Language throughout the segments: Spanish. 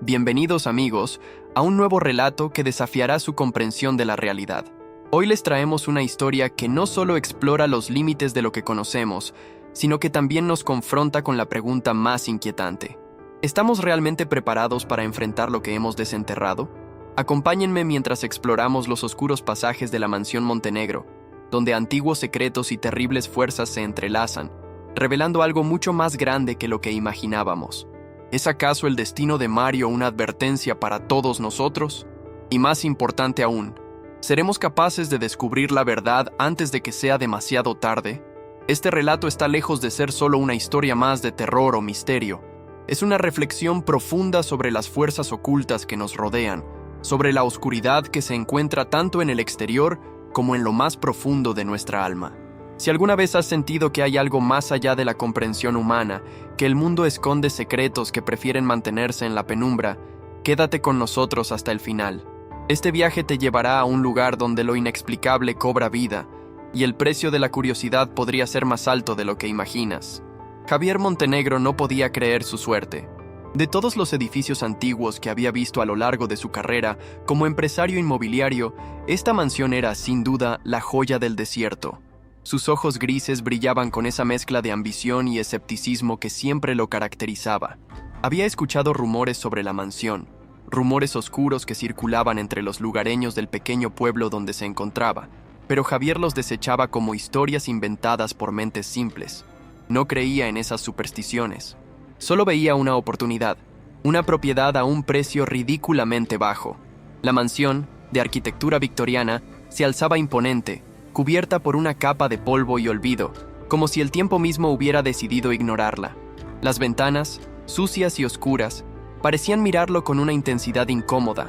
Bienvenidos amigos a un nuevo relato que desafiará su comprensión de la realidad. Hoy les traemos una historia que no solo explora los límites de lo que conocemos, sino que también nos confronta con la pregunta más inquietante. ¿Estamos realmente preparados para enfrentar lo que hemos desenterrado? Acompáñenme mientras exploramos los oscuros pasajes de la mansión Montenegro, donde antiguos secretos y terribles fuerzas se entrelazan, revelando algo mucho más grande que lo que imaginábamos. ¿Es acaso el destino de Mario una advertencia para todos nosotros? Y más importante aún, ¿seremos capaces de descubrir la verdad antes de que sea demasiado tarde? Este relato está lejos de ser solo una historia más de terror o misterio. Es una reflexión profunda sobre las fuerzas ocultas que nos rodean, sobre la oscuridad que se encuentra tanto en el exterior como en lo más profundo de nuestra alma. Si alguna vez has sentido que hay algo más allá de la comprensión humana, que el mundo esconde secretos que prefieren mantenerse en la penumbra, quédate con nosotros hasta el final. Este viaje te llevará a un lugar donde lo inexplicable cobra vida, y el precio de la curiosidad podría ser más alto de lo que imaginas. Javier Montenegro no podía creer su suerte. De todos los edificios antiguos que había visto a lo largo de su carrera como empresario inmobiliario, esta mansión era, sin duda, la joya del desierto. Sus ojos grises brillaban con esa mezcla de ambición y escepticismo que siempre lo caracterizaba. Había escuchado rumores sobre la mansión, rumores oscuros que circulaban entre los lugareños del pequeño pueblo donde se encontraba, pero Javier los desechaba como historias inventadas por mentes simples. No creía en esas supersticiones. Solo veía una oportunidad, una propiedad a un precio ridículamente bajo. La mansión, de arquitectura victoriana, se alzaba imponente, cubierta por una capa de polvo y olvido, como si el tiempo mismo hubiera decidido ignorarla. Las ventanas, sucias y oscuras, parecían mirarlo con una intensidad incómoda.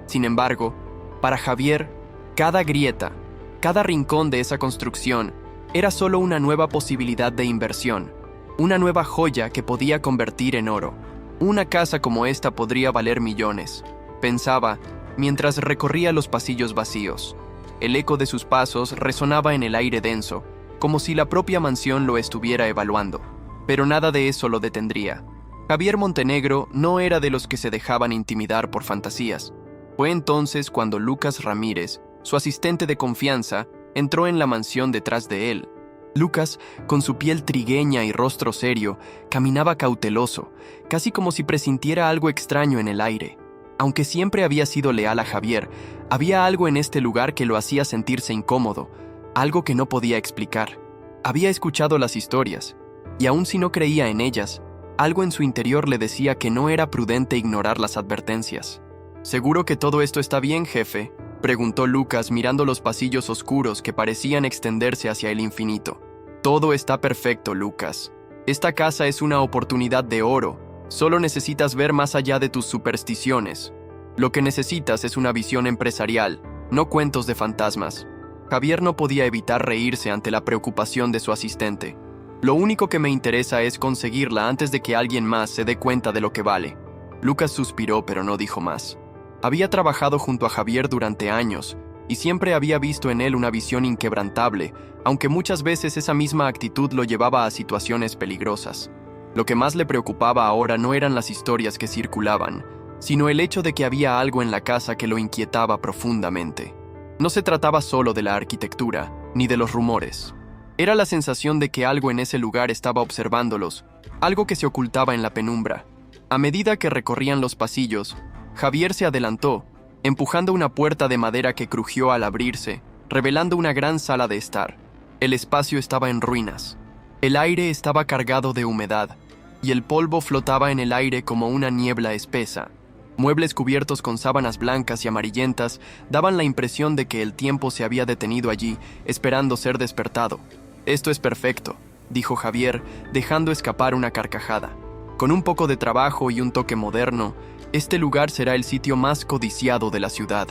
Sin embargo, para Javier, cada grieta, cada rincón de esa construcción, era solo una nueva posibilidad de inversión, una nueva joya que podía convertir en oro. Una casa como esta podría valer millones, pensaba, mientras recorría los pasillos vacíos. El eco de sus pasos resonaba en el aire denso, como si la propia mansión lo estuviera evaluando. Pero nada de eso lo detendría. Javier Montenegro no era de los que se dejaban intimidar por fantasías. Fue entonces cuando Lucas Ramírez, su asistente de confianza, entró en la mansión detrás de él. Lucas, con su piel trigueña y rostro serio, caminaba cauteloso, casi como si presintiera algo extraño en el aire. Aunque siempre había sido leal a Javier, había algo en este lugar que lo hacía sentirse incómodo, algo que no podía explicar. Había escuchado las historias, y aun si no creía en ellas, algo en su interior le decía que no era prudente ignorar las advertencias. ¿Seguro que todo esto está bien, jefe?, preguntó Lucas mirando los pasillos oscuros que parecían extenderse hacia el infinito. Todo está perfecto, Lucas. Esta casa es una oportunidad de oro. Solo necesitas ver más allá de tus supersticiones. Lo que necesitas es una visión empresarial, no cuentos de fantasmas. Javier no podía evitar reírse ante la preocupación de su asistente. Lo único que me interesa es conseguirla antes de que alguien más se dé cuenta de lo que vale. Lucas suspiró, pero no dijo más. Había trabajado junto a Javier durante años y siempre había visto en él una visión inquebrantable, aunque muchas veces esa misma actitud lo llevaba a situaciones peligrosas. Lo que más le preocupaba ahora no eran las historias que circulaban, sino el hecho de que había algo en la casa que lo inquietaba profundamente. No se trataba solo de la arquitectura, ni de los rumores. Era la sensación de que algo en ese lugar estaba observándolos, algo que se ocultaba en la penumbra. A medida que recorrían los pasillos, Javier se adelantó, empujando una puerta de madera que crujió al abrirse, revelando una gran sala de estar. El espacio estaba en ruinas. El aire estaba cargado de humedad, y el polvo flotaba en el aire como una niebla espesa. Muebles cubiertos con sábanas blancas y amarillentas daban la impresión de que el tiempo se había detenido allí, esperando ser despertado. «Esto es perfecto», dijo Javier, dejando escapar una carcajada. «Con un poco de trabajo y un toque moderno, este lugar será el sitio más codiciado de la ciudad».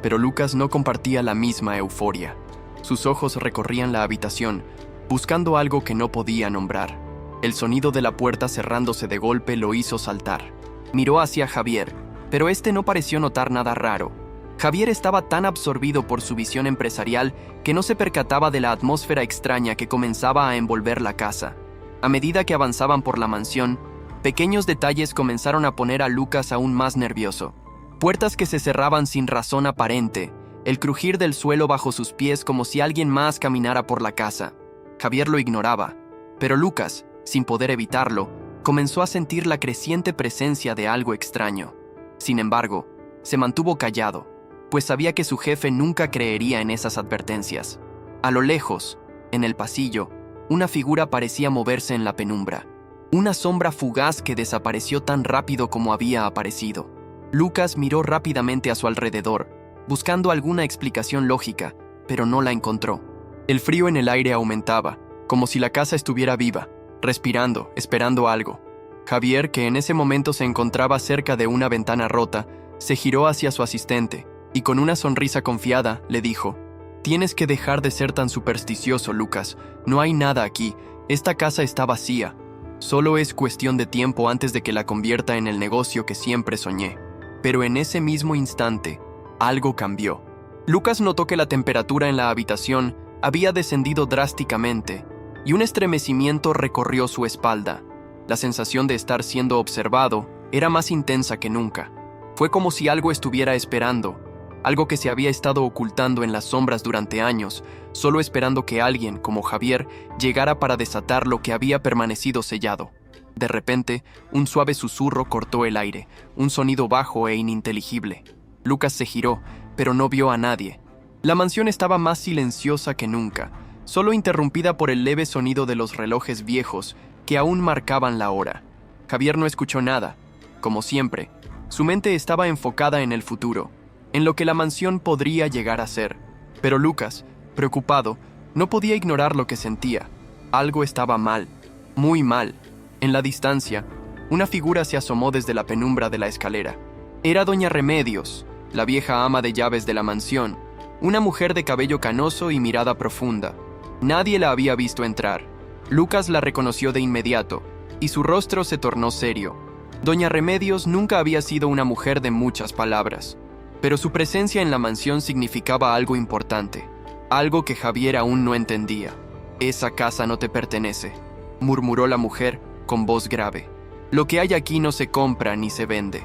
Pero Lucas no compartía la misma euforia. Sus ojos recorrían la habitación, buscando algo que no podía nombrar. El sonido de la puerta cerrándose de golpe lo hizo saltar. Miró hacia Javier, pero este no pareció notar nada raro. Javier estaba tan absorbido por su visión empresarial que no se percataba de la atmósfera extraña que comenzaba a envolver la casa. A medida que avanzaban por la mansión, Pequeños detalles comenzaron a poner a Lucas aún más nervioso. Puertas que se cerraban sin razón aparente, el crujir del suelo bajo sus pies como si alguien más caminara por la casa. Javier lo ignoraba, pero Lucas, sin poder evitarlo, comenzó a sentir la creciente presencia de algo extraño. Sin embargo, se mantuvo callado, pues sabía que su jefe nunca creería en esas advertencias. A lo lejos, en el pasillo, una figura parecía moverse en la penumbra. Una sombra fugaz que desapareció tan rápido como había aparecido. Lucas miró rápidamente a su alrededor, buscando alguna explicación lógica, pero no la encontró. El frío en el aire aumentaba, como si la casa estuviera viva, respirando, esperando algo. Javier, que en ese momento se encontraba cerca de una ventana rota, se giró hacia su asistente y con una sonrisa confiada le dijo: «Tienes que dejar de ser tan supersticioso, Lucas. No hay nada aquí. Esta casa está vacía. Solo es cuestión de tiempo antes de que la convierta en el negocio que siempre soñé». Pero en ese mismo instante, algo cambió. Lucas notó que la temperatura en la habitación había descendido drásticamente y un estremecimiento recorrió su espalda. La sensación de estar siendo observado era más intensa que nunca. Fue como si algo estuviera esperando, algo que se había estado ocultando en las sombras durante años, solo esperando que alguien, como Javier, llegara para desatar lo que había permanecido sellado. De repente, un suave susurro cortó el aire, un sonido bajo e ininteligible. Lucas se giró, pero no vio a nadie. La mansión estaba más silenciosa que nunca, solo interrumpida por el leve sonido de los relojes viejos que aún marcaban la hora. Javier no escuchó nada. Como siempre, su mente estaba enfocada en el futuro, en lo que la mansión podría llegar a ser. Pero Lucas, preocupado, no podía ignorar lo que sentía. Algo estaba mal, muy mal. En la distancia, una figura se asomó desde la penumbra de la escalera. Era doña Remedios, la vieja ama de llaves de la mansión, una mujer de cabello canoso y mirada profunda. Nadie la había visto entrar. Lucas la reconoció de inmediato, y su rostro se tornó serio. Doña Remedios nunca había sido una mujer de muchas palabras, pero su presencia en la mansión significaba algo importante, algo que Javier aún no entendía. «Esa casa no te pertenece», murmuró la mujer con voz grave. «Lo que hay aquí no se compra ni se vende,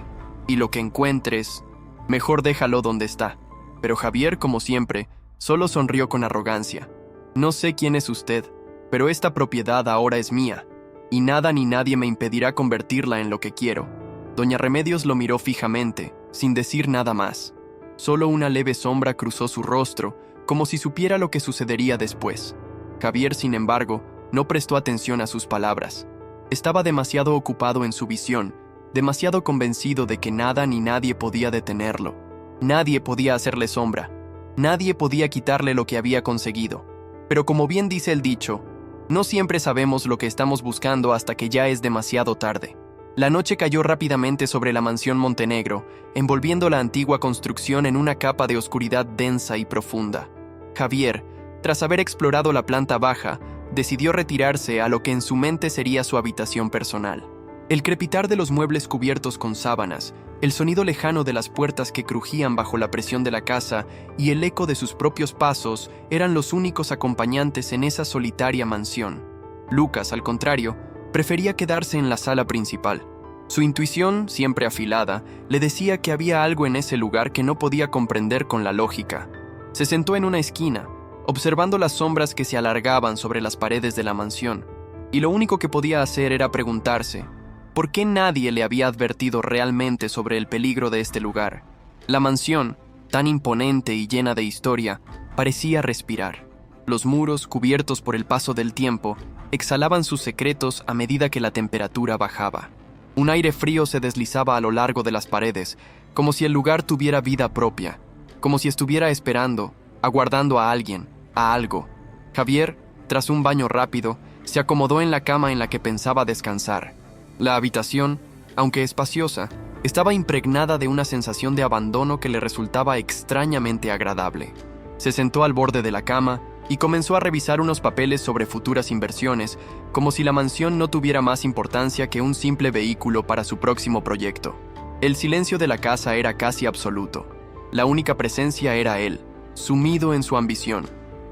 y lo que encuentres, mejor déjalo donde está». Pero Javier, como siempre, solo sonrió con arrogancia. «No sé quién es usted, pero esta propiedad ahora es mía, y nada ni nadie me impedirá convertirla en lo que quiero». Doña Remedios lo miró fijamente, sin decir nada más. Solo una leve sombra cruzó su rostro, como si supiera lo que sucedería después. Javier, sin embargo, no prestó atención a sus palabras. Estaba demasiado ocupado en su visión, demasiado convencido de que nada ni nadie podía detenerlo. Nadie podía hacerle sombra. Nadie podía quitarle lo que había conseguido. Pero como bien dice el dicho, no siempre sabemos lo que estamos buscando hasta que ya es demasiado tarde. La noche cayó rápidamente sobre la mansión Montenegro, envolviendo la antigua construcción en una capa de oscuridad densa y profunda. Javier, tras haber explorado la planta baja, decidió retirarse a lo que en su mente sería su habitación personal. El crepitar de los muebles cubiertos con sábanas, el sonido lejano de las puertas que crujían bajo la presión de la casa y el eco de sus propios pasos eran los únicos acompañantes en esa solitaria mansión. Lucas, al contrario, prefería quedarse en la sala principal. Su intuición, siempre afilada, le decía que había algo en ese lugar que no podía comprender con la lógica. Se sentó en una esquina, observando las sombras que se alargaban sobre las paredes de la mansión, y lo único que podía hacer era preguntarse, ¿por qué nadie le había advertido realmente sobre el peligro de este lugar? La mansión, tan imponente y llena de historia, parecía respirar. Los muros, cubiertos por el paso del tiempo, exhalaban sus secretos a medida que la temperatura bajaba. Un aire frío se deslizaba a lo largo de las paredes, como si el lugar tuviera vida propia, como si estuviera esperando, aguardando a alguien, a algo. Javier, tras un baño rápido, se acomodó en la cama en la que pensaba descansar. La habitación, aunque espaciosa, estaba impregnada de una sensación de abandono que le resultaba extrañamente agradable. Se sentó al borde de la cama y comenzó a revisar unos papeles sobre futuras inversiones, como si la mansión no tuviera más importancia que un simple vehículo para su próximo proyecto. El silencio de la casa era casi absoluto. La única presencia era él, sumido en su ambición.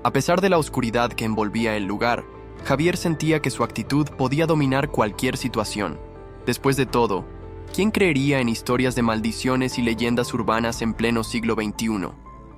A pesar de la oscuridad que envolvía el lugar, Javier sentía que su actitud podía dominar cualquier situación. Después de todo, ¿quién creería en historias de maldiciones y leyendas urbanas en pleno siglo XXI?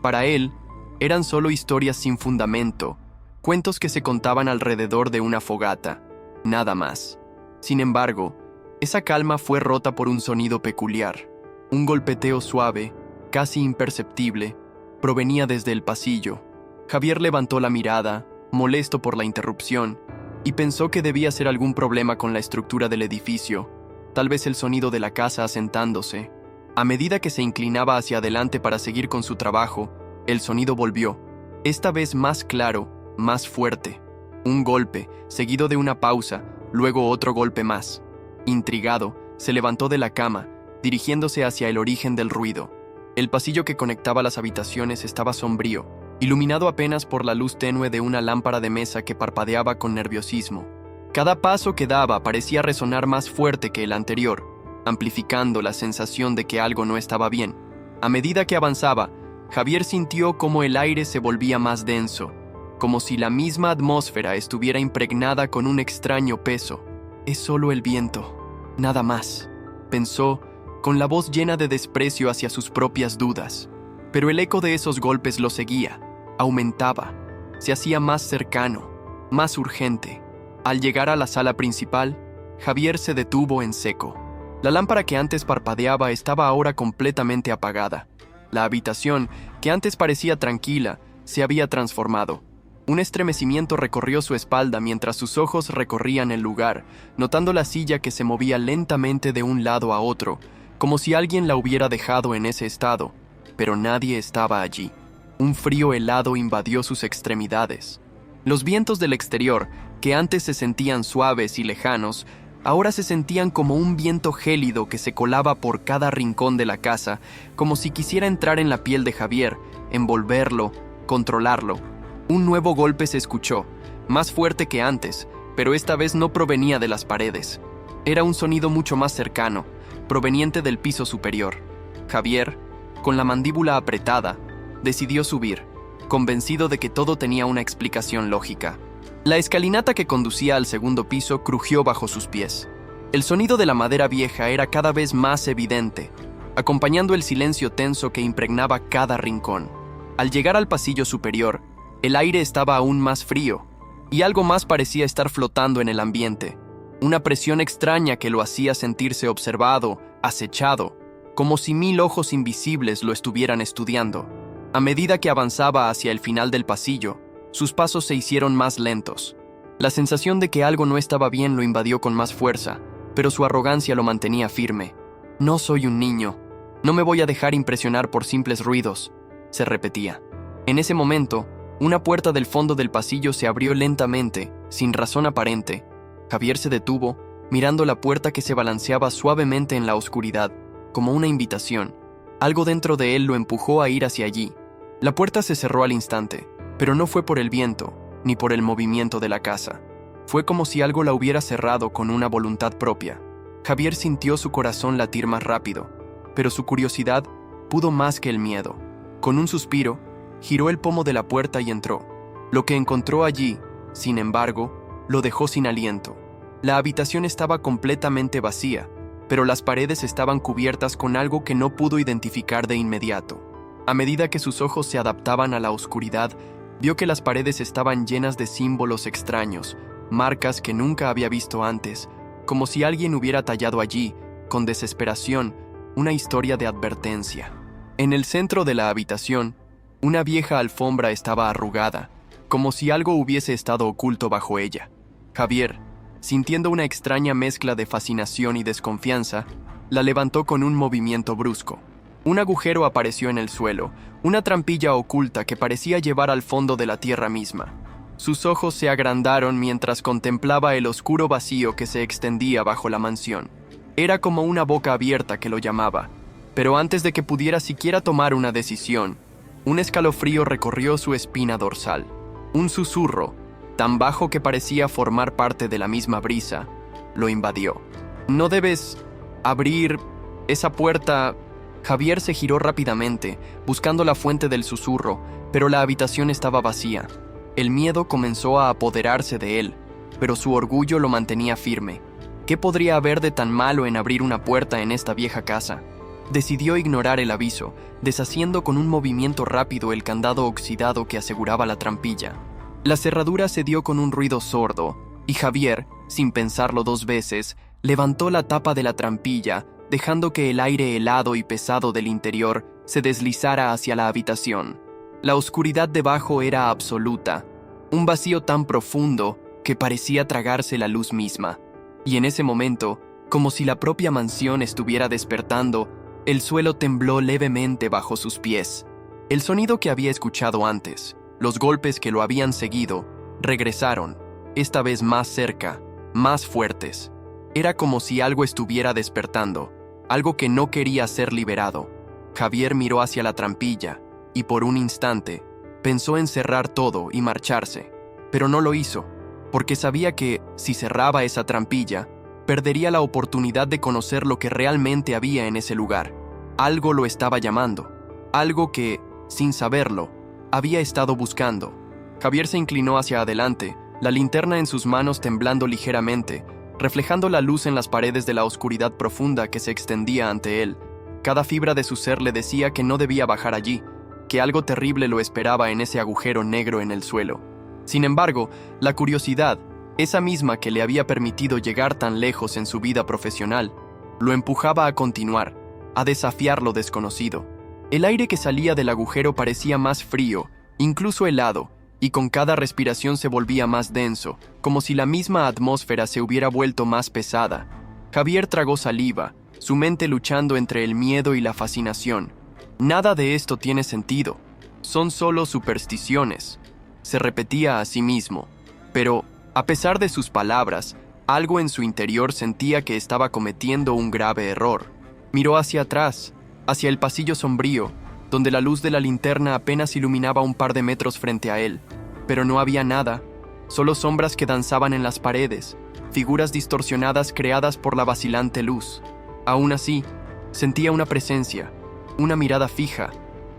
Para él, eran solo historias sin fundamento, cuentos que se contaban alrededor de una fogata, nada más. Sin embargo, esa calma fue rota por un sonido peculiar. Un golpeteo suave, casi imperceptible, provenía desde el pasillo. Javier levantó la mirada, molesto por la interrupción, y pensó que debía ser algún problema con la estructura del edificio, tal vez el sonido de la casa asentándose. A medida que se inclinaba hacia adelante para seguir con su trabajo, el sonido volvió, esta vez más claro, más fuerte. Un golpe, seguido de una pausa, luego otro golpe más. Intrigado, se levantó de la cama, dirigiéndose hacia el origen del ruido. El pasillo que conectaba las habitaciones estaba sombrío, iluminado apenas por la luz tenue de una lámpara de mesa que parpadeaba con nerviosismo. Cada paso que daba parecía resonar más fuerte que el anterior, amplificando la sensación de que algo no estaba bien. A medida que avanzaba, Javier sintió cómo el aire se volvía más denso, como si la misma atmósfera estuviera impregnada con un extraño peso. «Es solo el viento, nada más», pensó, con la voz llena de desprecio hacia sus propias dudas. Pero el eco de esos golpes lo seguía, aumentaba, se hacía más cercano, más urgente. Al llegar a la sala principal, Javier se detuvo en seco. La lámpara que antes parpadeaba estaba ahora completamente apagada. La habitación, que antes parecía tranquila, se había transformado. Un estremecimiento recorrió su espalda mientras sus ojos recorrían el lugar, notando la silla que se movía lentamente de un lado a otro, como si alguien la hubiera dejado en ese estado, pero nadie estaba allí. Un frío helado invadió sus extremidades. Los vientos del exterior, que antes se sentían suaves y lejanos, ahora se sentían como un viento gélido que se colaba por cada rincón de la casa, como si quisiera entrar en la piel de Javier, envolverlo, controlarlo. Un nuevo golpe se escuchó, más fuerte que antes, pero esta vez no provenía de las paredes. Era un sonido mucho más cercano, proveniente del piso superior. Javier, con la mandíbula apretada, decidió subir, convencido de que todo tenía una explicación lógica. La escalinata que conducía al segundo piso crujió bajo sus pies. El sonido de la madera vieja era cada vez más evidente, acompañando el silencio tenso que impregnaba cada rincón. Al llegar al pasillo superior, el aire estaba aún más frío, y algo más parecía estar flotando en el ambiente. Una presión extraña que lo hacía sentirse observado, acechado, como si 1000 ojos invisibles lo estuvieran estudiando. A medida que avanzaba hacia el final del pasillo, sus pasos se hicieron más lentos. La sensación de que algo no estaba bien lo invadió con más fuerza, pero su arrogancia lo mantenía firme. «No soy un niño. No me voy a dejar impresionar por simples ruidos», se repetía. En ese momento, una puerta del fondo del pasillo se abrió lentamente, sin razón aparente. Javier se detuvo, mirando la puerta que se balanceaba suavemente en la oscuridad, como una invitación. Algo dentro de él lo empujó a ir hacia allí. La puerta se cerró al instante, pero no fue por el viento, ni por el movimiento de la casa. Fue como si algo la hubiera cerrado con una voluntad propia. Javier sintió su corazón latir más rápido, pero su curiosidad pudo más que el miedo. Con un suspiro, giró el pomo de la puerta y entró. Lo que encontró allí, sin embargo, lo dejó sin aliento. La habitación estaba completamente vacía, pero las paredes estaban cubiertas con algo que no pudo identificar de inmediato. A medida que sus ojos se adaptaban a la oscuridad, vio que las paredes estaban llenas de símbolos extraños, marcas que nunca había visto antes, como si alguien hubiera tallado allí, con desesperación, una historia de advertencia. En el centro de la habitación, una vieja alfombra estaba arrugada, como si algo hubiese estado oculto bajo ella. Javier, sintiendo una extraña mezcla de fascinación y desconfianza, la levantó con un movimiento brusco. Un agujero apareció en el suelo, una trampilla oculta que parecía llevar al fondo de la tierra misma. Sus ojos se agrandaron mientras contemplaba el oscuro vacío que se extendía bajo la mansión. Era como una boca abierta que lo llamaba, pero antes de que pudiera siquiera tomar una decisión, un escalofrío recorrió su espina dorsal. Un susurro, tan bajo que parecía formar parte de la misma brisa, lo invadió. «No debes abrir esa puerta». Javier se giró rápidamente, buscando la fuente del susurro, pero la habitación estaba vacía. El miedo comenzó a apoderarse de él, pero su orgullo lo mantenía firme. ¿Qué podría haber de tan malo en abrir una puerta en esta vieja casa? Decidió ignorar el aviso, deshaciendo con un movimiento rápido el candado oxidado que aseguraba la trampilla. La cerradura se dio con un ruido sordo, y Javier, sin pensarlo 2 veces, levantó la tapa de la trampilla, dejando que el aire helado y pesado del interior se deslizara hacia la habitación. La oscuridad debajo era absoluta, un vacío tan profundo que parecía tragarse la luz misma. Y en ese momento, como si la propia mansión estuviera despertando, el suelo tembló levemente bajo sus pies. El sonido que había escuchado antes, los golpes que lo habían seguido, regresaron, esta vez más cerca, más fuertes. Era como si algo estuviera despertando, algo que no quería ser liberado. Javier miró hacia la trampilla y por un instante pensó en cerrar todo y marcharse, pero no lo hizo, porque sabía que, si cerraba esa trampilla, perdería la oportunidad de conocer lo que realmente había en ese lugar. Algo lo estaba llamando, algo que, sin saberlo, había estado buscando. Javier se inclinó hacia adelante, la linterna en sus manos temblando ligeramente, reflejando la luz en las paredes de la oscuridad profunda que se extendía ante él. Cada fibra de su ser le decía que no debía bajar allí, que algo terrible lo esperaba en ese agujero negro en el suelo. Sin embargo, la curiosidad, esa misma que le había permitido llegar tan lejos en su vida profesional, lo empujaba a continuar, a desafiar lo desconocido. El aire que salía del agujero parecía más frío, incluso helado, y con cada respiración se volvía más denso, como si la misma atmósfera se hubiera vuelto más pesada. Javier tragó saliva, su mente luchando entre el miedo y la fascinación. Nada de esto tiene sentido, son solo supersticiones, se repetía a sí mismo, pero, a pesar de sus palabras, algo en su interior sentía que estaba cometiendo un grave error. Miró hacia atrás, hacia el pasillo sombrío, donde la luz de la linterna apenas iluminaba un par de metros frente a él, pero no había nada, solo sombras que danzaban en las paredes, figuras distorsionadas creadas por la vacilante luz. Aún así, sentía una presencia, una mirada fija,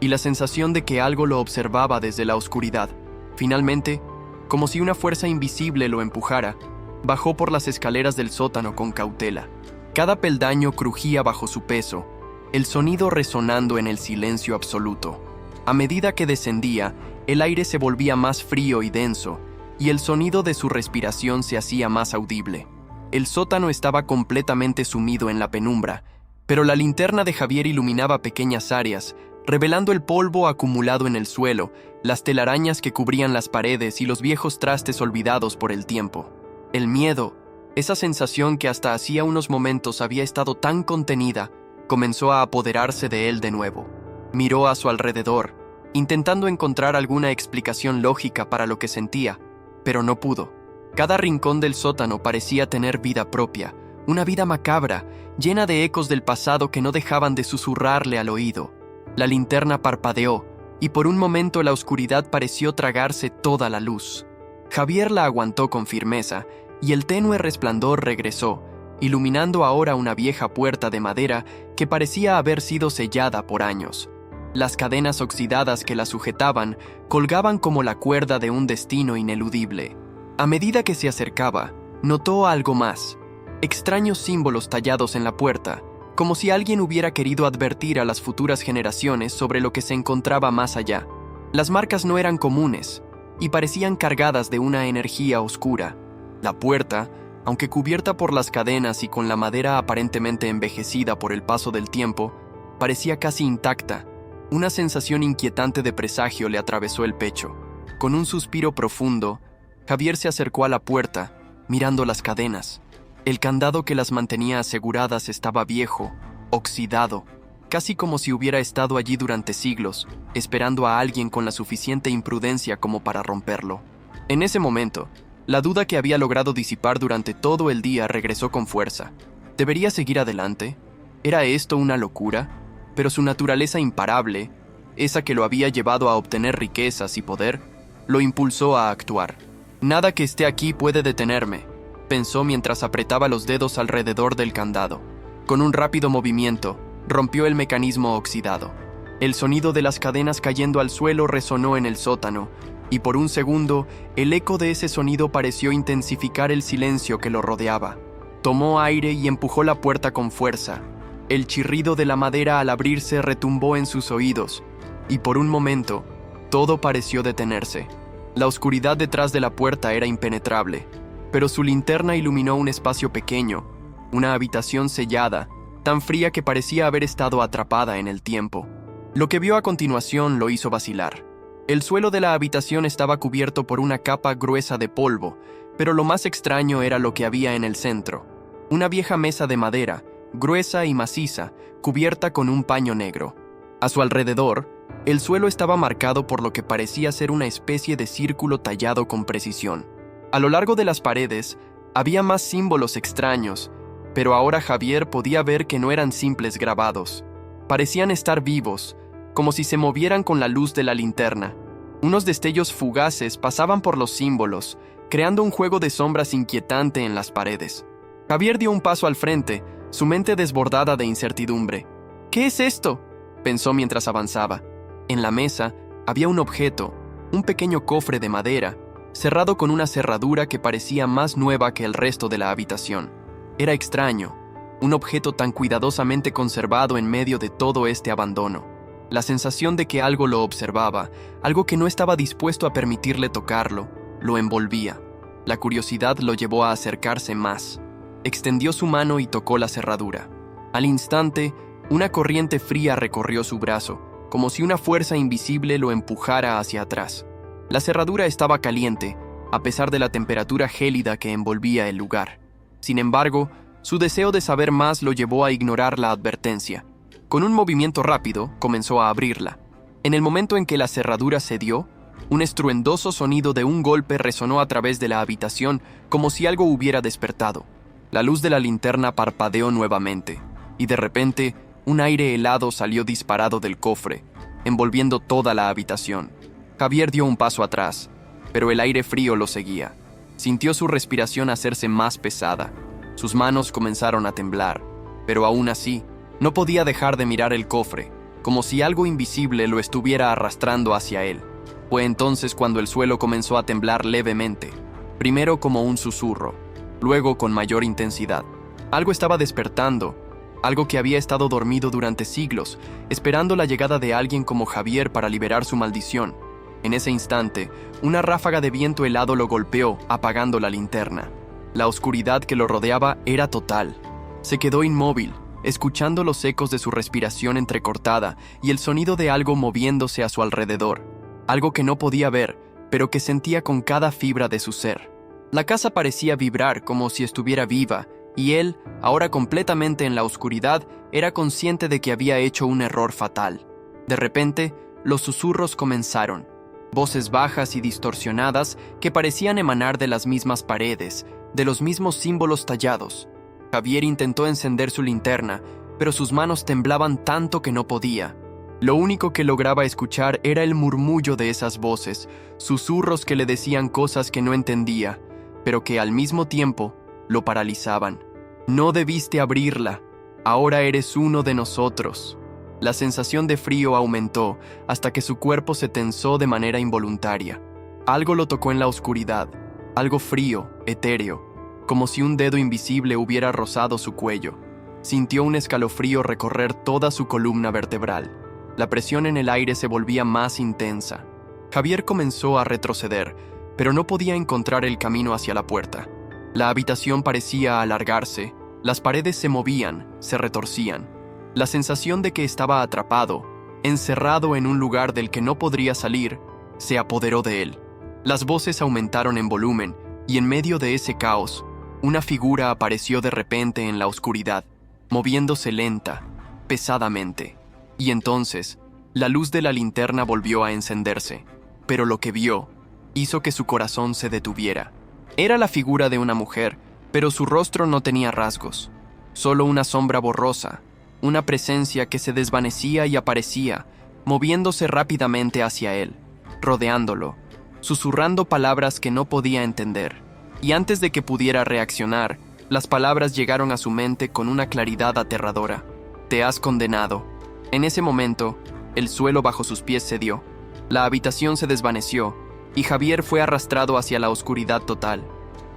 y la sensación de que algo lo observaba desde la oscuridad. Finalmente, como si una fuerza invisible lo empujara, bajó por las escaleras del sótano con cautela. Cada peldaño crujía bajo su peso, el sonido resonando en el silencio absoluto. A medida que descendía, el aire se volvía más frío y denso, y el sonido de su respiración se hacía más audible. El sótano estaba completamente sumido en la penumbra, pero la linterna de Javier iluminaba pequeñas áreas, revelando el polvo acumulado en el suelo, las telarañas que cubrían las paredes y los viejos trastes olvidados por el tiempo. El miedo, esa sensación que hasta hacía unos momentos había estado tan contenida, comenzó a apoderarse de él de nuevo. Miró a su alrededor, intentando encontrar alguna explicación lógica para lo que sentía, pero no pudo. Cada rincón del sótano parecía tener vida propia, una vida macabra, llena de ecos del pasado que no dejaban de susurrarle al oído. La linterna parpadeó, y por un momento la oscuridad pareció tragarse toda la luz. Javier la aguantó con firmeza, y el tenue resplandor regresó, iluminando ahora una vieja puerta de madera que parecía haber sido sellada por años. Las cadenas oxidadas que la sujetaban colgaban como la cuerda de un destino ineludible. A medida que se acercaba, notó algo más, extraños símbolos tallados en la puerta, como si alguien hubiera querido advertir a las futuras generaciones sobre lo que se encontraba más allá. Las marcas no eran comunes, y parecían cargadas de una energía oscura. La puerta, aunque cubierta por las cadenas y con la madera aparentemente envejecida por el paso del tiempo, parecía casi intacta. Una sensación inquietante de presagio le atravesó el pecho. Con un suspiro profundo, Javier se acercó a la puerta, mirando las cadenas. El candado que las mantenía aseguradas estaba viejo, oxidado, casi como si hubiera estado allí durante siglos, esperando a alguien con la suficiente imprudencia como para romperlo. En ese momento, la duda que había logrado disipar durante todo el día regresó con fuerza. ¿Debería seguir adelante? ¿Era esto una locura? Pero su naturaleza imparable, esa que lo había llevado a obtener riquezas y poder, lo impulsó a actuar. Nada que esté aquí puede detenerme, pensó mientras apretaba los dedos alrededor del candado. Con un rápido movimiento, rompió el mecanismo oxidado. El sonido de las cadenas cayendo al suelo resonó en el sótano, y por un segundo, el eco de ese sonido pareció intensificar el silencio que lo rodeaba. Tomó aire y empujó la puerta con fuerza. El chirrido de la madera al abrirse retumbó en sus oídos, y por un momento, todo pareció detenerse. La oscuridad detrás de la puerta era impenetrable, pero su linterna iluminó un espacio pequeño, una habitación sellada, tan fría que parecía haber estado atrapada en el tiempo. Lo que vio a continuación lo hizo vacilar. El suelo de la habitación estaba cubierto por una capa gruesa de polvo, pero lo más extraño era lo que había en el centro. Una vieja mesa de madera, gruesa y maciza, cubierta con un paño negro. A su alrededor, el suelo estaba marcado por lo que parecía ser una especie de círculo tallado con precisión. A lo largo de las paredes, había más símbolos extraños, pero ahora Javier podía ver que no eran simples grabados. Parecían estar vivos, como si se movieran con la luz de la linterna. Unos destellos fugaces pasaban por los símbolos, creando un juego de sombras inquietante en las paredes. Javier dio un paso al frente, su mente desbordada de incertidumbre. ¿Qué es esto?, pensó mientras avanzaba. En la mesa había un objeto, un pequeño cofre de madera, cerrado con una cerradura que parecía más nueva que el resto de la habitación. Era extraño, un objeto tan cuidadosamente conservado en medio de todo este abandono. La sensación de que algo lo observaba, algo que no estaba dispuesto a permitirle tocarlo, lo envolvía. La curiosidad lo llevó a acercarse más. Extendió su mano y tocó la cerradura. Al instante, una corriente fría recorrió su brazo, como si una fuerza invisible lo empujara hacia atrás. La cerradura estaba caliente, a pesar de la temperatura gélida que envolvía el lugar. Sin embargo, su deseo de saber más lo llevó a ignorar la advertencia. Con un movimiento rápido, comenzó a abrirla. En el momento en que la cerradura cedió, un estruendoso sonido de un golpe resonó a través de la habitación como si algo hubiera despertado. La luz de la linterna parpadeó nuevamente, y de repente, un aire helado salió disparado del cofre, envolviendo toda la habitación. Javier dio un paso atrás, pero el aire frío lo seguía. Sintió su respiración hacerse más pesada. Sus manos comenzaron a temblar, pero aún así, no podía dejar de mirar el cofre, como si algo invisible lo estuviera arrastrando hacia él. Fue entonces cuando el suelo comenzó a temblar levemente, primero como un susurro, luego con mayor intensidad. Algo estaba despertando, algo que había estado dormido durante siglos, esperando la llegada de alguien como Javier para liberar su maldición. En ese instante, una ráfaga de viento helado lo golpeó, apagando la linterna. La oscuridad que lo rodeaba era total. Se quedó inmóvil, escuchando los ecos de su respiración entrecortada y el sonido de algo moviéndose a su alrededor. Algo que no podía ver, pero que sentía con cada fibra de su ser. La casa parecía vibrar como si estuviera viva, y él, ahora completamente en la oscuridad, era consciente de que había hecho un error fatal. De repente, los susurros comenzaron. Voces bajas y distorsionadas que parecían emanar de las mismas paredes, de los mismos símbolos tallados. Javier intentó encender su linterna, pero sus manos temblaban tanto que no podía. Lo único que lograba escuchar era el murmullo de esas voces, susurros que le decían cosas que no entendía, pero que al mismo tiempo lo paralizaban. No debiste abrirla, ahora eres uno de nosotros. La sensación de frío aumentó hasta que su cuerpo se tensó de manera involuntaria. Algo lo tocó en la oscuridad, algo frío, etéreo, como si un dedo invisible hubiera rozado su cuello. Sintió un escalofrío recorrer toda su columna vertebral. La presión en el aire se volvía más intensa. Javier comenzó a retroceder, pero no podía encontrar el camino hacia la puerta. La habitación parecía alargarse, las paredes se movían, se retorcían. La sensación de que estaba atrapado, encerrado en un lugar del que no podría salir, se apoderó de él. Las voces aumentaron en volumen, y en medio de ese caos, una figura apareció de repente en la oscuridad, moviéndose lenta, pesadamente. Y entonces, la luz de la linterna volvió a encenderse, pero lo que vio hizo que su corazón se detuviera. Era la figura de una mujer, pero su rostro no tenía rasgos, solo una sombra borrosa, una presencia que se desvanecía y aparecía, moviéndose rápidamente hacia él, rodeándolo, susurrando palabras que no podía entender. Y antes de que pudiera reaccionar, las palabras llegaron a su mente con una claridad aterradora. «Te has condenado». En ese momento, el suelo bajo sus pies cedió, la habitación se desvaneció, y Javier fue arrastrado hacia la oscuridad total.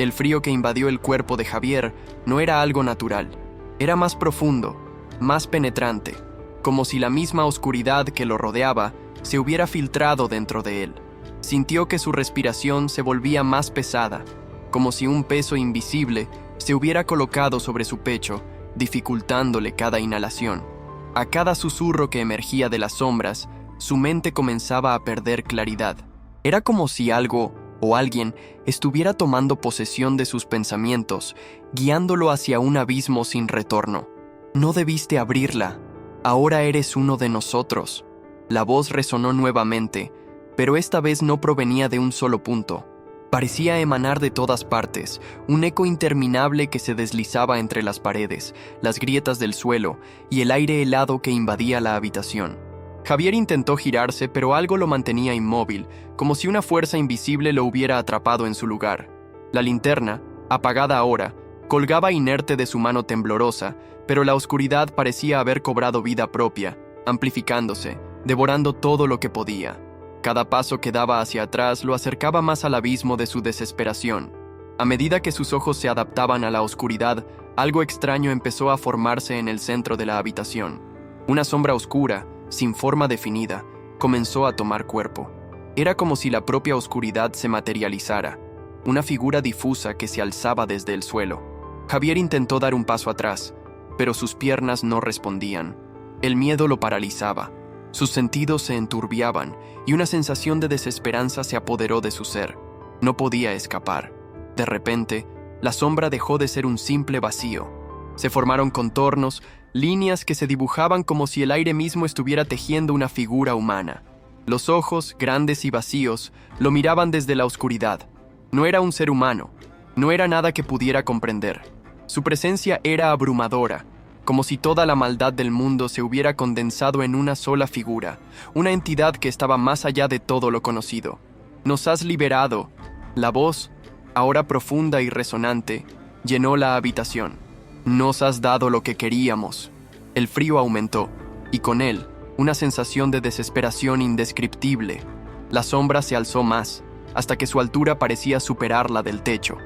El frío que invadió el cuerpo de Javier no era algo natural, era más profundo, más penetrante, como si la misma oscuridad que lo rodeaba se hubiera filtrado dentro de él. Sintió que su respiración se volvía más pesada, como si un peso invisible se hubiera colocado sobre su pecho, dificultándole cada inhalación. A cada susurro que emergía de las sombras, su mente comenzaba a perder claridad. Era como si algo o alguien estuviera tomando posesión de sus pensamientos, guiándolo hacia un abismo sin retorno. No debiste abrirla. Ahora eres uno de nosotros. La voz resonó nuevamente, pero esta vez no provenía de un solo punto. Parecía emanar de todas partes, un eco interminable que se deslizaba entre las paredes, las grietas del suelo y el aire helado que invadía la habitación. Javier intentó girarse, pero algo lo mantenía inmóvil, como si una fuerza invisible lo hubiera atrapado en su lugar. La linterna, apagada ahora, colgaba inerte de su mano temblorosa, pero la oscuridad parecía haber cobrado vida propia, amplificándose, devorando todo lo que podía. Cada paso que daba hacia atrás lo acercaba más al abismo de su desesperación. A medida que sus ojos se adaptaban a la oscuridad, algo extraño empezó a formarse en el centro de la habitación. Una sombra oscura, sin forma definida, comenzó a tomar cuerpo. Era como si la propia oscuridad se materializara, una figura difusa que se alzaba desde el suelo. Javier intentó dar un paso atrás, pero sus piernas no respondían. El miedo lo paralizaba. Sus sentidos se enturbiaban y una sensación de desesperanza se apoderó de su ser. No podía escapar. De repente, la sombra dejó de ser un simple vacío. Se formaron contornos, líneas que se dibujaban como si el aire mismo estuviera tejiendo una figura humana. Los ojos, grandes y vacíos, lo miraban desde la oscuridad. No era un ser humano, no era nada que pudiera comprender. Su presencia era abrumadora, como si toda la maldad del mundo se hubiera condensado en una sola figura, una entidad que estaba más allá de todo lo conocido. «Nos has liberado». La voz, ahora profunda y resonante, llenó la habitación. «Nos has dado lo que queríamos». El frío aumentó, y con él, una sensación de desesperación indescriptible. La sombra se alzó más, hasta que su altura parecía superar la del techo.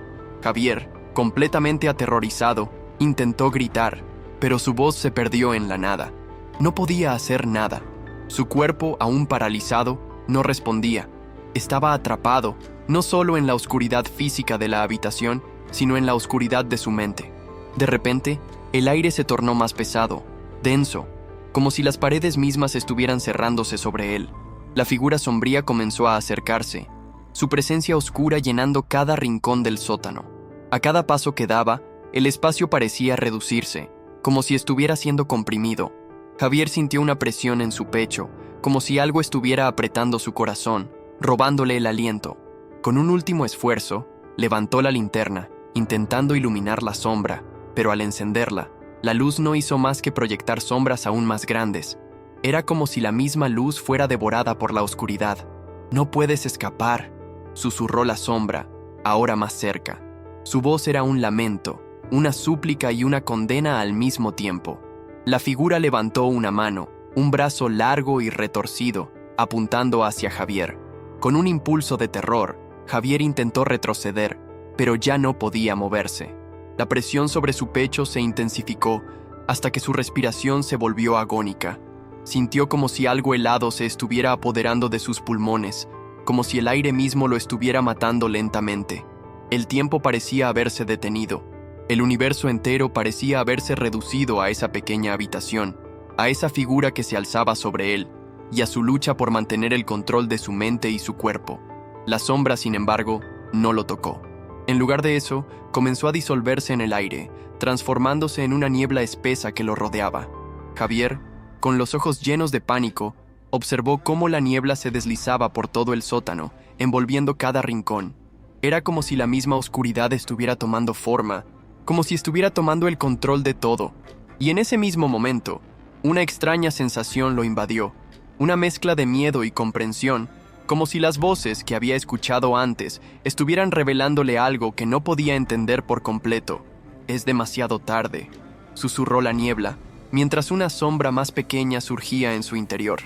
Javier, completamente aterrorizado, intentó gritar, pero su voz se perdió en la nada. No podía hacer nada. Su cuerpo, aún paralizado, no respondía. Estaba atrapado, no solo en la oscuridad física de la habitación, sino en la oscuridad de su mente. De repente, el aire se tornó más pesado, denso, como si las paredes mismas estuvieran cerrándose sobre él. La figura sombría comenzó a acercarse, su presencia oscura llenando cada rincón del sótano. A cada paso que daba, el espacio parecía reducirse, como si estuviera siendo comprimido. Javier sintió una presión en su pecho, como si algo estuviera apretando su corazón, robándole el aliento. Con un último esfuerzo, levantó la linterna, intentando iluminar la sombra, pero al encenderla, la luz no hizo más que proyectar sombras aún más grandes. Era como si la misma luz fuera devorada por la oscuridad. «No puedes escapar», susurró la sombra, ahora más cerca. Su voz era un lamento, una súplica y una condena al mismo tiempo. La figura levantó una mano, un brazo largo y retorcido, apuntando hacia Javier. Con un impulso de terror, Javier intentó retroceder, pero ya no podía moverse. La presión sobre su pecho se intensificó hasta que su respiración se volvió agónica. Sintió como si algo helado se estuviera apoderando de sus pulmones, como si el aire mismo lo estuviera matando lentamente. El tiempo parecía haberse detenido. El universo entero parecía haberse reducido a esa pequeña habitación, a esa figura que se alzaba sobre él, y a su lucha por mantener el control de su mente y su cuerpo. La sombra, sin embargo, no lo tocó. En lugar de eso, comenzó a disolverse en el aire, transformándose en una niebla espesa que lo rodeaba. Javier, con los ojos llenos de pánico, observó cómo la niebla se deslizaba por todo el sótano, envolviendo cada rincón. Era como si la misma oscuridad estuviera tomando forma, como si estuviera tomando el control de todo. Y en ese mismo momento, una extraña sensación lo invadió, una mezcla de miedo y comprensión, como si las voces que había escuchado antes estuvieran revelándole algo que no podía entender por completo. «Es demasiado tarde», susurró la niebla, mientras una sombra más pequeña surgía en su interior.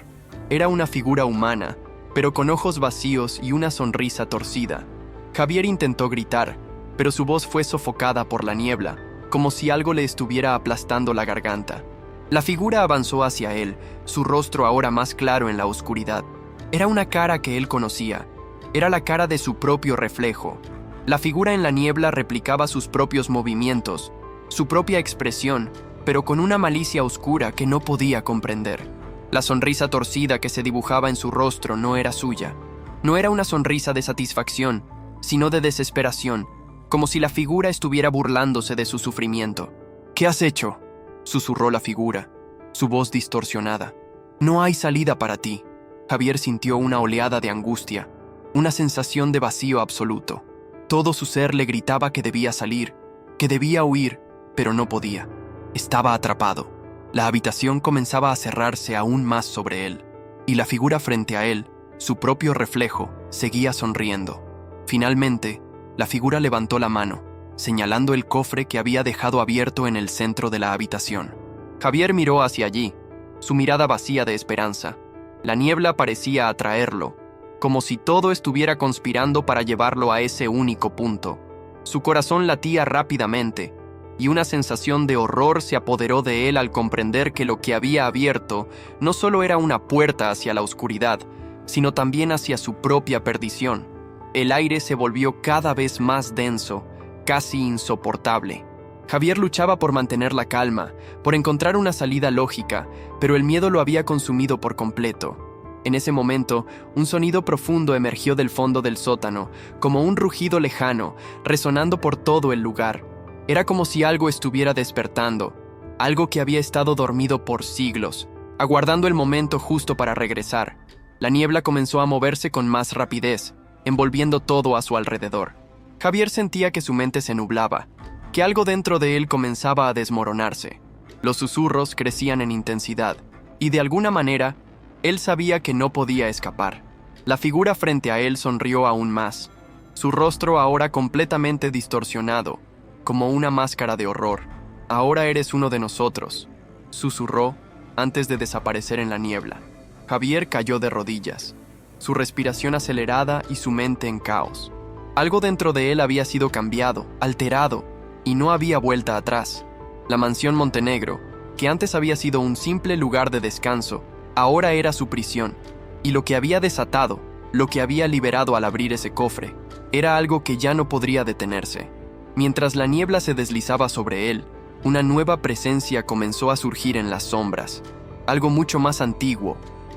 Era una figura humana, pero con ojos vacíos y una sonrisa torcida. Javier intentó gritar, pero su voz fue sofocada por la niebla, como si algo le estuviera aplastando la garganta. La figura avanzó hacia él, su rostro ahora más claro en la oscuridad. Era una cara que él conocía. Era la cara de su propio reflejo. La figura en la niebla replicaba sus propios movimientos, su propia expresión, pero con una malicia oscura que no podía comprender. La sonrisa torcida que se dibujaba en su rostro no era suya. No era una sonrisa de satisfacción, sino de desesperación, como si la figura estuviera burlándose de su sufrimiento. «¿Qué has hecho?», susurró la figura, su voz distorsionada. «No hay salida para ti». Javier sintió una oleada de angustia, una sensación de vacío absoluto. Todo su ser le gritaba que debía salir, que debía huir, pero no podía. Estaba atrapado. La habitación comenzaba a cerrarse aún más sobre él, y la figura frente a él, su propio reflejo, seguía sonriendo. Finalmente, la figura levantó la mano, señalando el cofre que había dejado abierto en el centro de la habitación. Javier miró hacia allí, su mirada vacía de esperanza. La niebla parecía atraerlo, como si todo estuviera conspirando para llevarlo a ese único punto. Su corazón latía rápidamente, y una sensación de horror se apoderó de él al comprender que lo que había abierto no solo era una puerta hacia la oscuridad, sino también hacia su propia perdición. El aire se volvió cada vez más denso, casi insoportable. Javier luchaba por mantener la calma, por encontrar una salida lógica, pero el miedo lo había consumido por completo. En ese momento, un sonido profundo emergió del fondo del sótano, como un rugido lejano, resonando por todo el lugar. Era como si algo estuviera despertando, algo que había estado dormido por siglos, aguardando el momento justo para regresar. La niebla comenzó a moverse con más rapidez, envolviendo todo a su alrededor. Javier sentía que su mente se nublaba, que algo dentro de él comenzaba a desmoronarse. Los susurros crecían en intensidad, y de alguna manera, él sabía que no podía escapar. La figura frente a él sonrió aún más, su rostro ahora completamente distorsionado, como una máscara de horror. «Ahora eres uno de nosotros», susurró antes de desaparecer en la niebla. Javier cayó de rodillas, su respiración acelerada y su mente en caos. Algo dentro de él había sido cambiado, alterado, y no había vuelta atrás. La mansión Montenegro, que antes había sido un simple lugar de descanso, ahora era su prisión, y lo que había desatado, lo que había liberado al abrir ese cofre, era algo que ya no podría detenerse. Mientras la niebla se deslizaba sobre él, una nueva presencia comenzó a surgir en las sombras. Algo mucho más antiguo,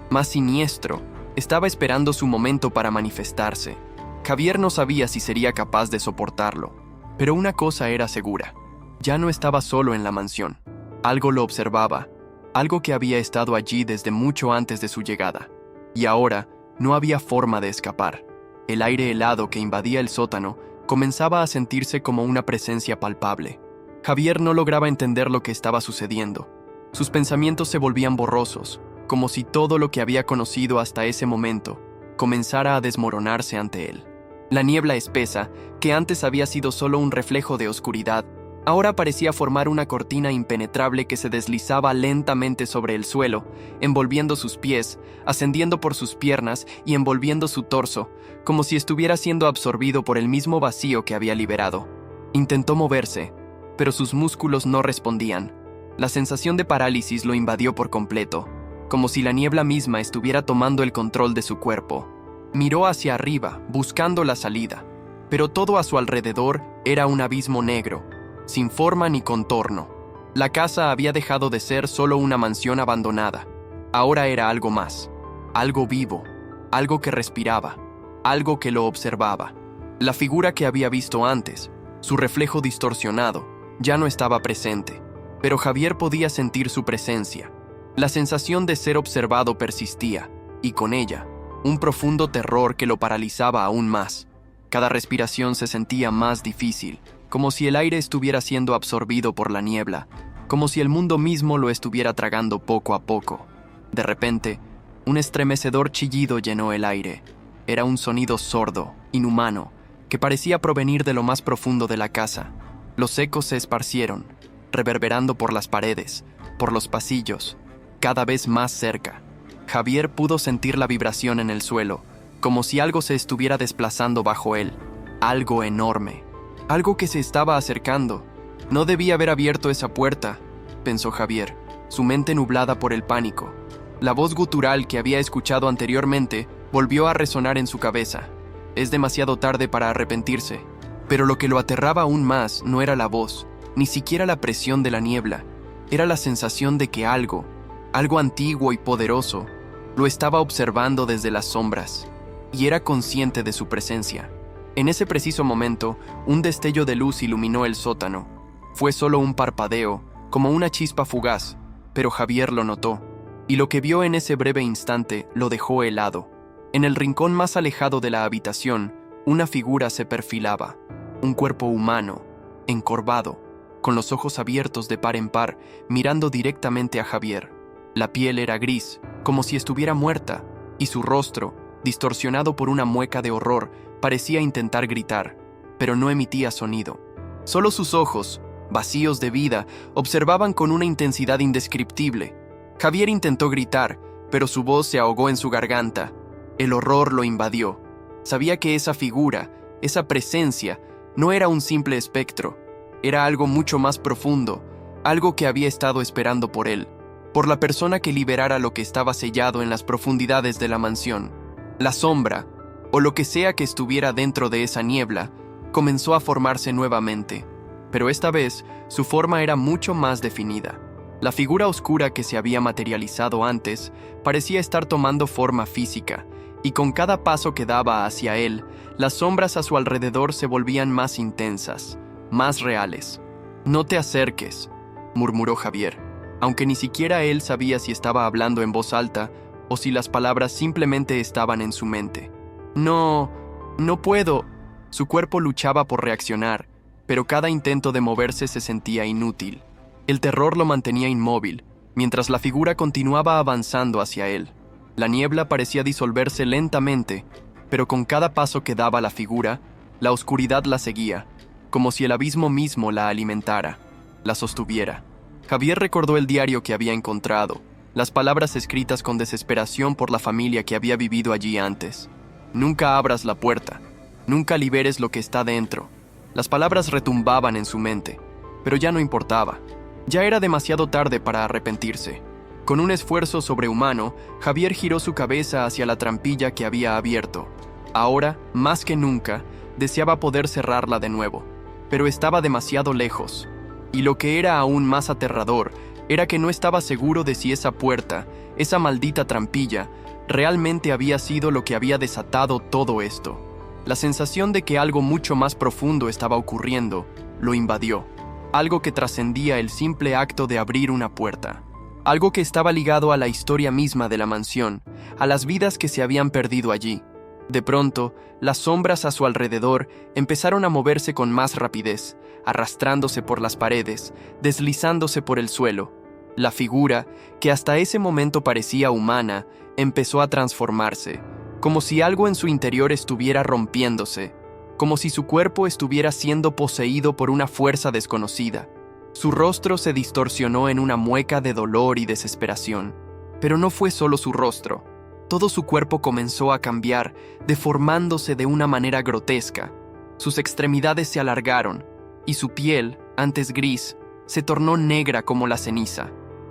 más siniestro, estaba esperando su momento para manifestarse. Javier no sabía si sería capaz de soportarlo, pero una cosa era segura: ya no estaba solo en la mansión. Algo lo observaba, algo que había estado allí desde mucho antes de su llegada, y ahora no había forma de escapar. El aire helado que invadía el sótano comenzaba a sentirse como una presencia palpable. Javier no lograba entender lo que estaba sucediendo. Sus pensamientos se volvían borrosos, como si todo lo que había conocido hasta ese momento comenzara a desmoronarse ante él. La niebla espesa, que antes había sido solo un reflejo de oscuridad, ahora parecía formar una cortina impenetrable que se deslizaba lentamente sobre el suelo, envolviendo sus pies, ascendiendo por sus piernas y envolviendo su torso, como si estuviera siendo absorbido por el mismo vacío que había liberado. Intentó moverse, pero sus músculos no respondían. La sensación de parálisis lo invadió por completo, como si la niebla misma estuviera tomando el control de su cuerpo. Miró hacia arriba, buscando la salida, pero todo a su alrededor era un abismo negro, sin forma ni contorno. La casa había dejado de ser solo una mansión abandonada. Ahora era algo más, algo vivo, algo que respiraba, algo que lo observaba. La figura que había visto antes, su reflejo distorsionado, ya no estaba presente, pero Javier podía sentir su presencia. La sensación de ser observado persistía, y con ella, un profundo terror que lo paralizaba aún más. Cada respiración se sentía más difícil, como si el aire estuviera siendo absorbido por la niebla, como si el mundo mismo lo estuviera tragando poco a poco. De repente, un estremecedor chillido llenó el aire. Era un sonido sordo, inhumano, que parecía provenir de lo más profundo de la casa. Los ecos se esparcieron, reverberando por las paredes, por los pasillos, cada vez más cerca. Javier pudo sentir la vibración en el suelo, como si algo se estuviera desplazando bajo él, algo enorme. Algo que se estaba acercando. No debía haber abierto esa puerta, pensó Javier, su mente nublada por el pánico. La voz gutural que había escuchado anteriormente volvió a resonar en su cabeza. Es demasiado tarde para arrepentirse. Pero lo que lo aterraba aún más no era la voz, ni siquiera la presión de la niebla. Era la sensación de que algo antiguo y poderoso, lo estaba observando desde las sombras, y era consciente de su presencia. En ese preciso momento, un destello de luz iluminó el sótano. Fue solo un parpadeo, como una chispa fugaz, pero Javier lo notó, y lo que vio en ese breve instante lo dejó helado. En el rincón más alejado de la habitación, una figura se perfilaba, un cuerpo humano, encorvado, con los ojos abiertos de par en par, mirando directamente a Javier. La piel era gris, como si estuviera muerta, y su rostro, distorsionado por una mueca de horror, parecía intentar gritar, pero no emitía sonido. Solo sus ojos, vacíos de vida, observaban con una intensidad indescriptible. Javier intentó gritar, pero su voz se ahogó en su garganta. El horror lo invadió. Sabía que esa figura, esa presencia, no era un simple espectro. Era algo mucho más profundo, algo que había estado esperando por él, por la persona que liberara lo que estaba sellado en las profundidades de la mansión. La sombra, o lo que sea que estuviera dentro de esa niebla, comenzó a formarse nuevamente, pero esta vez su forma era mucho más definida. La figura oscura que se había materializado antes parecía estar tomando forma física, y con cada paso que daba hacia él, las sombras a su alrededor se volvían más intensas, más reales. «No te acerques», murmuró Javier, aunque ni siquiera él sabía si estaba hablando en voz alta o si las palabras simplemente estaban en su mente. No puedo». Su cuerpo luchaba por reaccionar, pero cada intento de moverse se sentía inútil. El terror lo mantenía inmóvil, mientras la figura continuaba avanzando hacia él. La niebla parecía disolverse lentamente, pero con cada paso que daba la figura, la oscuridad la seguía, como si el abismo mismo la alimentara, la sostuviera. Javier recordó el diario que había encontrado, las palabras escritas con desesperación por la familia que había vivido allí antes. «Nunca abras la puerta, nunca liberes lo que está dentro». Las palabras retumbaban en su mente, pero ya no importaba. Ya era demasiado tarde para arrepentirse. Con un esfuerzo sobrehumano, Javier giró su cabeza hacia la trampilla que había abierto. Ahora, más que nunca, deseaba poder cerrarla de nuevo, pero estaba demasiado lejos. Y lo que era aún más aterrador era que no estaba seguro de si esa puerta, esa maldita trampilla, realmente había sido lo que había desatado todo esto. La sensación de que algo mucho más profundo estaba ocurriendo lo invadió, algo que trascendía el simple acto de abrir una puerta. Algo que estaba ligado a la historia misma de la mansión, a las vidas que se habían perdido allí. De pronto, las sombras a su alrededor empezaron a moverse con más rapidez, arrastrándose por las paredes, deslizándose por el suelo. La figura, que hasta ese momento parecía humana, empezó a transformarse, como si algo en su interior estuviera rompiéndose, como si su cuerpo estuviera siendo poseído por una fuerza desconocida. Su rostro se distorsionó en una mueca de dolor y desesperación. Pero no fue solo su rostro. Todo su cuerpo comenzó a cambiar, deformándose de una manera grotesca. Sus extremidades se alargaron, y su piel, antes gris, se tornó negra como la ceniza.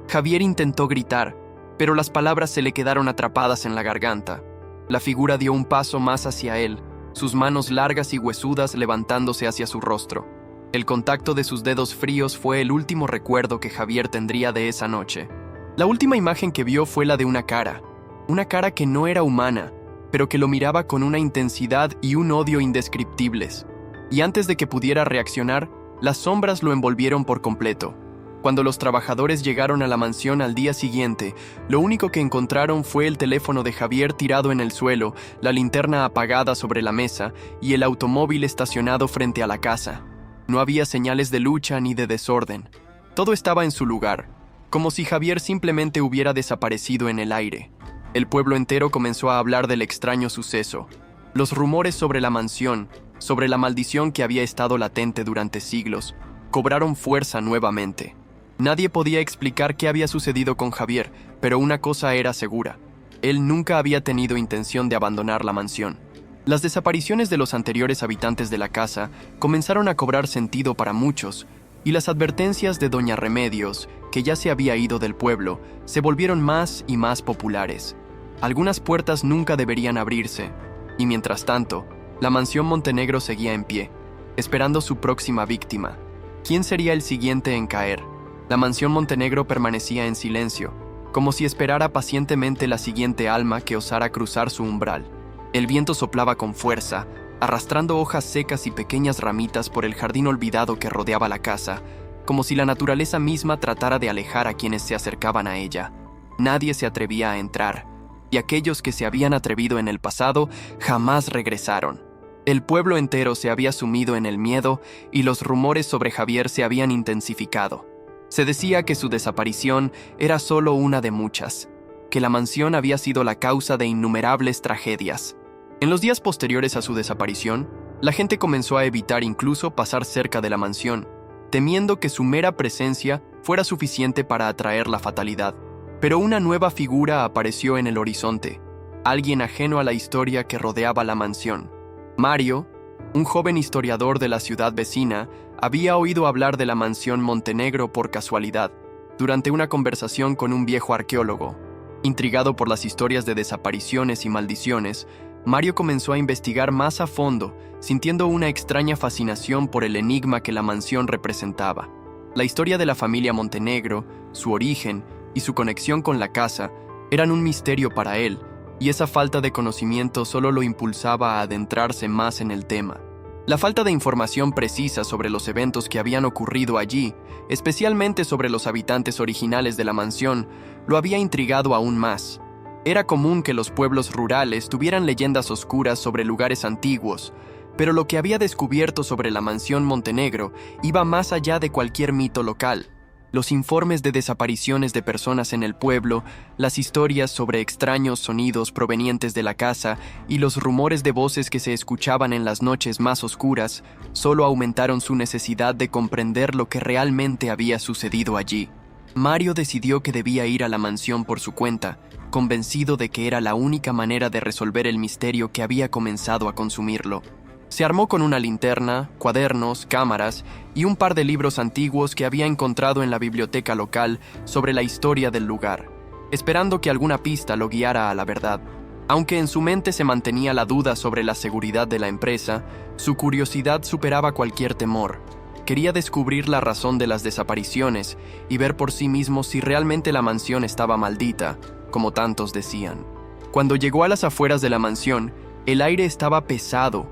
Javier intentó gritar, pero las palabras se le quedaron atrapadas en la garganta. La figura dio un paso más hacia él, sus manos largas y huesudas levantándose hacia su rostro. El contacto de sus dedos fríos fue el último recuerdo que Javier tendría de esa noche. La última imagen que vio fue la de una cara que no era humana, pero que lo miraba con una intensidad y un odio indescriptibles. Y antes de que pudiera reaccionar, las sombras lo envolvieron por completo. Cuando los trabajadores llegaron a la mansión al día siguiente, lo único que encontraron fue el teléfono de Javier tirado en el suelo, la linterna apagada sobre la mesa y el automóvil estacionado frente a la casa. No había señales de lucha ni de desorden. Todo estaba en su lugar, como si Javier simplemente hubiera desaparecido en el aire. El pueblo entero comenzó a hablar del extraño suceso. Los rumores sobre la mansión, sobre la maldición que había estado latente durante siglos, cobraron fuerza nuevamente. Nadie podía explicar qué había sucedido con Javier, pero una cosa era segura: él nunca había tenido intención de abandonar la mansión. Las desapariciones de los anteriores habitantes de la casa comenzaron a cobrar sentido para muchos, y las advertencias de Doña Remedios, que ya se había ido del pueblo, se volvieron más y más populares. Algunas puertas nunca deberían abrirse, y mientras tanto, la mansión Montenegro seguía en pie, esperando su próxima víctima. ¿Quién sería el siguiente en caer? La mansión Montenegro permanecía en silencio, como si esperara pacientemente la siguiente alma que osara cruzar su umbral. El viento soplaba con fuerza, arrastrando hojas secas y pequeñas ramitas por el jardín olvidado que rodeaba la casa, como si la naturaleza misma tratara de alejar a quienes se acercaban a ella. Nadie se atrevía a entrar, y aquellos que se habían atrevido en el pasado jamás regresaron. El pueblo entero se había sumido en el miedo y los rumores sobre Javier se habían intensificado. Se decía que su desaparición era solo una de muchas, que la mansión había sido la causa de innumerables tragedias. En los días posteriores a su desaparición, la gente comenzó a evitar incluso pasar cerca de la mansión, temiendo que su mera presencia fuera suficiente para atraer la fatalidad. Pero una nueva figura apareció en el horizonte, alguien ajeno a la historia que rodeaba la mansión. Mario, un joven historiador de la ciudad vecina, había oído hablar de la mansión Montenegro por casualidad, durante una conversación con un viejo arqueólogo. Intrigado por las historias de desapariciones y maldiciones, Mario comenzó a investigar más a fondo, sintiendo una extraña fascinación por el enigma que la mansión representaba. La historia de la familia Montenegro, su origen y su conexión con la casa eran un misterio para él, y esa falta de conocimiento solo lo impulsaba a adentrarse más en el tema. La falta de información precisa sobre los eventos que habían ocurrido allí, especialmente sobre los habitantes originales de la mansión, lo había intrigado aún más. Era común que los pueblos rurales tuvieran leyendas oscuras sobre lugares antiguos, pero lo que había descubierto sobre la mansión Montenegro iba más allá de cualquier mito local. Los informes de desapariciones de personas en el pueblo, las historias sobre extraños sonidos provenientes de la casa y los rumores de voces que se escuchaban en las noches más oscuras, solo aumentaron su necesidad de comprender lo que realmente había sucedido allí. Mario decidió que debía ir a la mansión por su cuenta, convencido de que era la única manera de resolver el misterio que había comenzado a consumirlo. Se armó con una linterna, cuadernos, cámaras y un par de libros antiguos que había encontrado en la biblioteca local sobre la historia del lugar, esperando que alguna pista lo guiara a la verdad. Aunque en su mente se mantenía la duda sobre la seguridad de la empresa, su curiosidad superaba cualquier temor. Quería descubrir la razón de las desapariciones y ver por sí mismo si realmente la mansión estaba maldita, como tantos decían. Cuando llegó a las afueras de la mansión, el aire estaba pesado.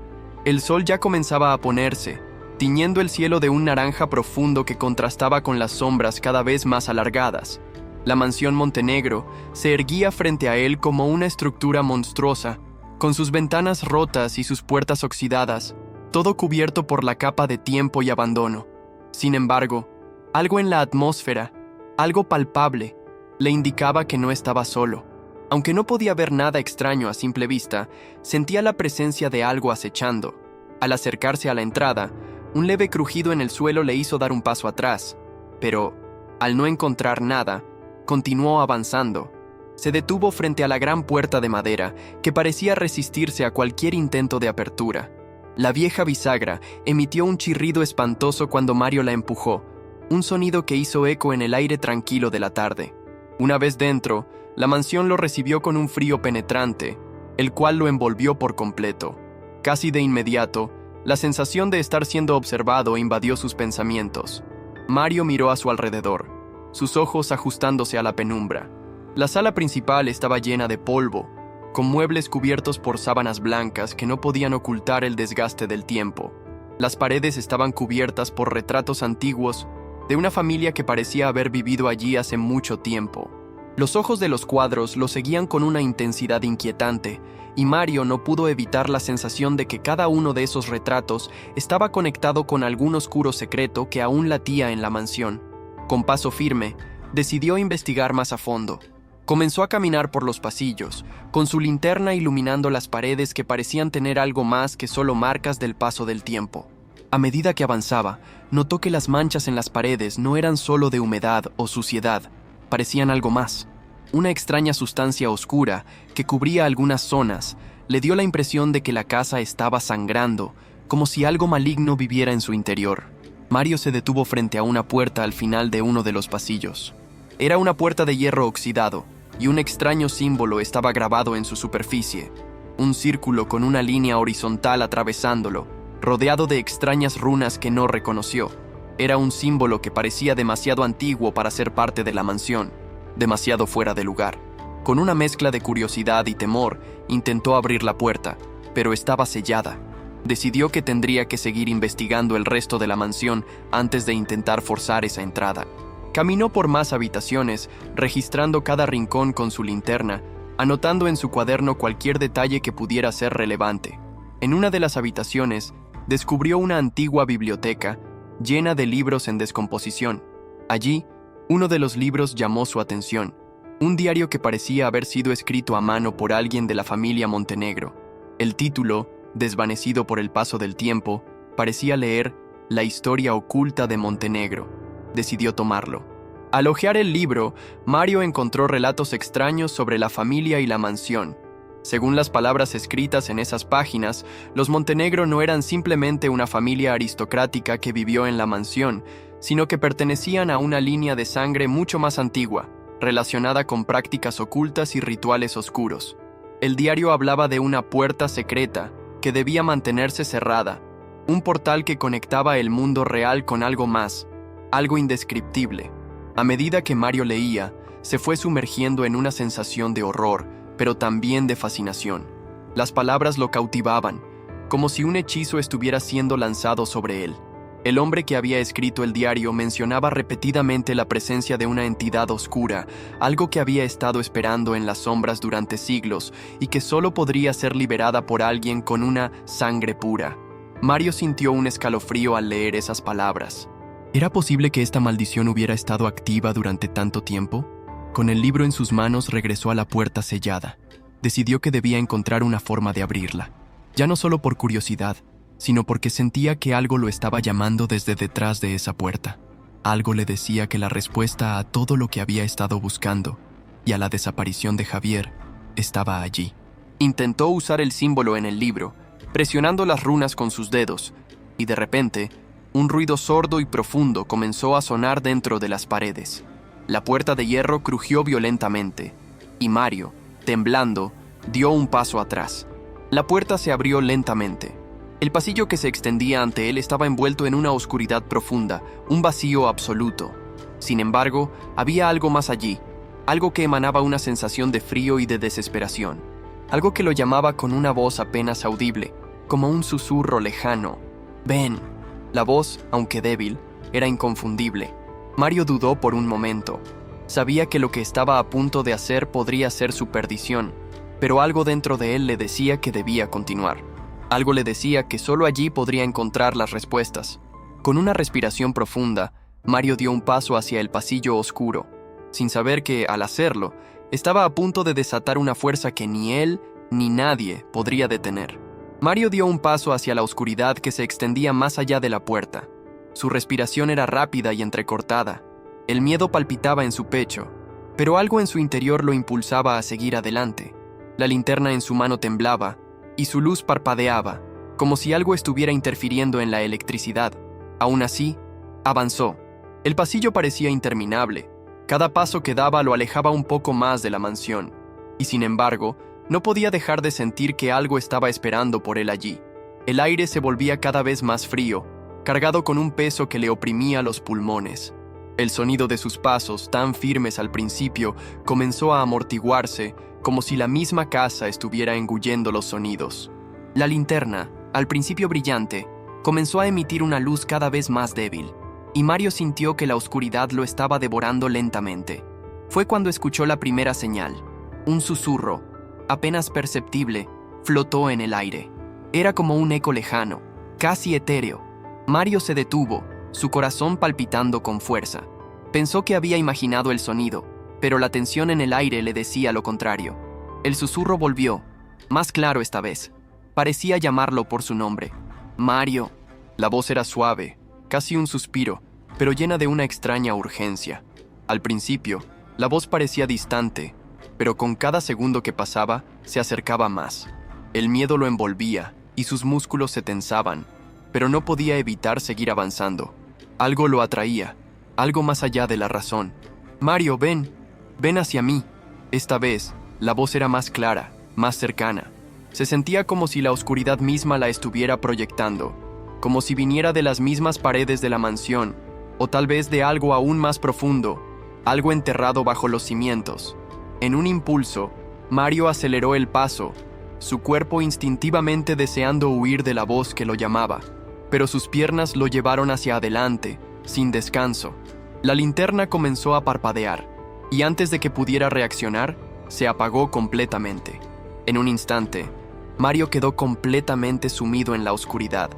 El sol ya comenzaba a ponerse, tiñendo el cielo de un naranja profundo que contrastaba con las sombras cada vez más alargadas. La mansión Montenegro se erguía frente a él como una estructura monstruosa, con sus ventanas rotas y sus puertas oxidadas, todo cubierto por la capa de tiempo y abandono. Sin embargo, algo en la atmósfera, algo palpable, le indicaba que no estaba solo. Aunque no podía ver nada extraño a simple vista, sentía la presencia de algo acechando. Al acercarse a la entrada, un leve crujido en el suelo le hizo dar un paso atrás, pero, al no encontrar nada, continuó avanzando. Se detuvo frente a la gran puerta de madera, que parecía resistirse a cualquier intento de apertura. La vieja bisagra emitió un chirrido espantoso cuando Mario la empujó, un sonido que hizo eco en el aire tranquilo de la tarde. Una vez dentro, la mansión lo recibió con un frío penetrante, el cual lo envolvió por completo. Casi de inmediato, la sensación de estar siendo observado invadió sus pensamientos. Mario miró a su alrededor, sus ojos ajustándose a la penumbra. La sala principal estaba llena de polvo, con muebles cubiertos por sábanas blancas que no podían ocultar el desgaste del tiempo. Las paredes estaban cubiertas por retratos antiguos de una familia que parecía haber vivido allí hace mucho tiempo. Los ojos de los cuadros lo seguían con una intensidad inquietante, y Mario no pudo evitar la sensación de que cada uno de esos retratos estaba conectado con algún oscuro secreto que aún latía en la mansión. Con paso firme, decidió investigar más a fondo. Comenzó a caminar por los pasillos, con su linterna iluminando las paredes que parecían tener algo más que solo marcas del paso del tiempo. A medida que avanzaba, notó que las manchas en las paredes no eran solo de humedad o suciedad, parecían algo más. Una extraña sustancia oscura que cubría algunas zonas, Le dio la impresión de que la casa estaba sangrando, como si algo maligno viviera en su interior. Mario se detuvo frente a una puerta al final de uno de los pasillos. Era una puerta de hierro oxidado, y un extraño símbolo estaba grabado en su superficie. Un círculo con una línea horizontal atravesándolo, rodeado de extrañas runas que no reconoció. Era un símbolo que parecía demasiado antiguo para ser parte de la mansión, demasiado fuera de lugar. Con una mezcla de curiosidad y temor, intentó abrir la puerta, pero estaba sellada. Decidió que tendría que seguir investigando el resto de la mansión antes de intentar forzar esa entrada. Caminó por más habitaciones, registrando cada rincón con su linterna, anotando en su cuaderno cualquier detalle que pudiera ser relevante. En una de las habitaciones, descubrió una antigua biblioteca llena de libros en descomposición. Allí, uno de los libros llamó su atención, un diario que parecía haber sido escrito a mano por alguien de la familia Montenegro. El título, desvanecido por el paso del tiempo, parecía leer La historia oculta de Montenegro. Decidió tomarlo. Al hojear el libro, Mario encontró relatos extraños sobre la familia y la mansión. Según las palabras escritas en esas páginas, los Montenegro no eran simplemente una familia aristocrática que vivió en la mansión, sino que pertenecían a una línea de sangre mucho más antigua, relacionada con prácticas ocultas y rituales oscuros. El diario hablaba de una puerta secreta que debía mantenerse cerrada, un portal que conectaba el mundo real con algo más, algo indescriptible. A medida que Mario leía, se fue sumergiendo en una sensación de horror, pero también de fascinación. Las palabras lo cautivaban, como si un hechizo estuviera siendo lanzado sobre él. El hombre que había escrito el diario mencionaba repetidamente la presencia de una entidad oscura, algo que había estado esperando en las sombras durante siglos y que solo podría ser liberada por alguien con una sangre pura. Mario sintió un escalofrío al leer esas palabras. ¿Era posible que esta maldición hubiera estado activa durante tanto tiempo? Con el libro en sus manos regresó a la puerta sellada. Decidió que debía encontrar una forma de abrirla, ya no solo por curiosidad, sino porque sentía que algo lo estaba llamando desde detrás de esa puerta. Algo le decía que la respuesta a todo lo que había estado buscando y a la desaparición de Javier estaba allí. Intentó usar el símbolo en el libro, presionando las runas con sus dedos, y de repente, un ruido sordo y profundo comenzó a sonar dentro de las paredes. La puerta de hierro crujió violentamente, y Mario, temblando, dio un paso atrás. La puerta se abrió lentamente. El pasillo que se extendía ante él estaba envuelto en una oscuridad profunda, un vacío absoluto. Sin embargo, había algo más allí, algo que emanaba una sensación de frío y de desesperación, algo que lo llamaba con una voz apenas audible, como un susurro lejano. «Ven». La voz, aunque débil, era inconfundible. Mario dudó por un momento. Sabía que lo que estaba a punto de hacer podría ser su perdición, pero algo dentro de él le decía que debía continuar. Algo le decía que solo allí podría encontrar las respuestas. Con una respiración profunda, Mario dio un paso hacia el pasillo oscuro, sin saber que, al hacerlo, estaba a punto de desatar una fuerza que ni él ni nadie podría detener. Mario dio un paso hacia la oscuridad que se extendía más allá de la puerta. Su respiración era rápida y entrecortada. El miedo palpitaba en su pecho, pero algo en su interior lo impulsaba a seguir adelante. La linterna en su mano temblaba, y su luz parpadeaba, como si algo estuviera interfiriendo en la electricidad. Aún así, avanzó. El pasillo parecía interminable. Cada paso que daba lo alejaba un poco más de la mansión, y sin embargo, no podía dejar de sentir que algo estaba esperando por él allí. El aire se volvía cada vez más frío, cargado con un peso que le oprimía los pulmones. El sonido de sus pasos, tan firmes al principio, comenzó a amortiguarse, como si la misma casa estuviera engullendo los sonidos. La linterna, al principio brillante, comenzó a emitir una luz cada vez más débil, y Mario sintió que la oscuridad lo estaba devorando lentamente. Fue cuando escuchó la primera señal. Un susurro, apenas perceptible, flotó en el aire. Era como un eco lejano, casi etéreo. Mario se detuvo, su corazón palpitando con fuerza. Pensó que había imaginado el sonido, pero la tensión en el aire le decía lo contrario. El susurro volvió, más claro esta vez. Parecía llamarlo por su nombre. «Mario». La voz era suave, casi un suspiro, pero llena de una extraña urgencia. Al principio, la voz parecía distante, pero con cada segundo que pasaba, se acercaba más. El miedo lo envolvía y sus músculos se tensaban, pero no podía evitar seguir avanzando. Algo lo atraía, algo más allá de la razón. «Mario, ven, ven hacia mí». Esta vez, la voz era más clara, más cercana. Se sentía como si la oscuridad misma la estuviera proyectando, como si viniera de las mismas paredes de la mansión, o tal vez de algo aún más profundo, algo enterrado bajo los cimientos. En un impulso, Mario aceleró el paso, su cuerpo instintivamente deseando huir de la voz que lo llamaba, pero sus piernas lo llevaron hacia adelante, sin descanso. La linterna comenzó a parpadear, y antes de que pudiera reaccionar, se apagó completamente. En un instante, Mario quedó completamente sumido en la oscuridad,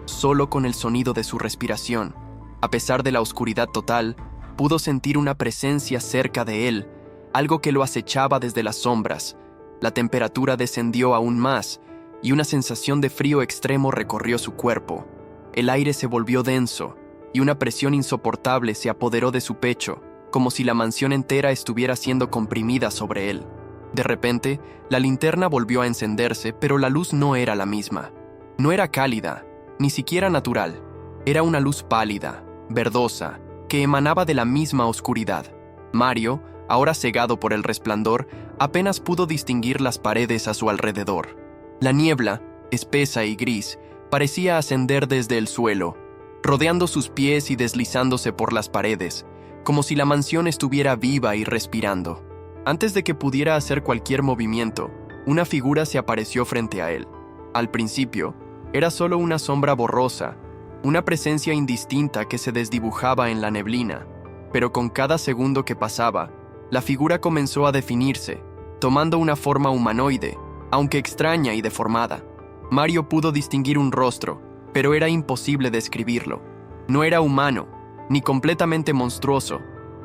solo con el sonido de su respiración. A pesar de la oscuridad total, pudo sentir una presencia cerca de él, algo que lo acechaba desde las sombras. La temperatura descendió aún más, y una sensación de frío extremo recorrió su cuerpo. El aire se volvió denso, y una presión insoportable se apoderó de su pecho, como si la mansión entera estuviera siendo comprimida sobre él. De repente, la linterna volvió a encenderse, pero la luz no era la misma. No era cálida, ni siquiera natural. Era una luz pálida, verdosa, que emanaba de la misma oscuridad. Mario, ahora cegado por el resplandor, apenas pudo distinguir las paredes a su alrededor. La niebla, espesa y gris, parecía ascender desde el suelo, rodeando sus pies y deslizándose por las paredes, como si la mansión estuviera viva y respirando. Antes de que pudiera hacer cualquier movimiento, una figura se apareció frente a él. Al principio, era solo una sombra borrosa, una presencia indistinta que se desdibujaba en la neblina, pero con cada segundo que pasaba, la figura comenzó a definirse, tomando una forma humanoide, aunque extraña y deformada. Mario pudo distinguir un rostro, pero era imposible describirlo. No era humano, ni completamente monstruoso,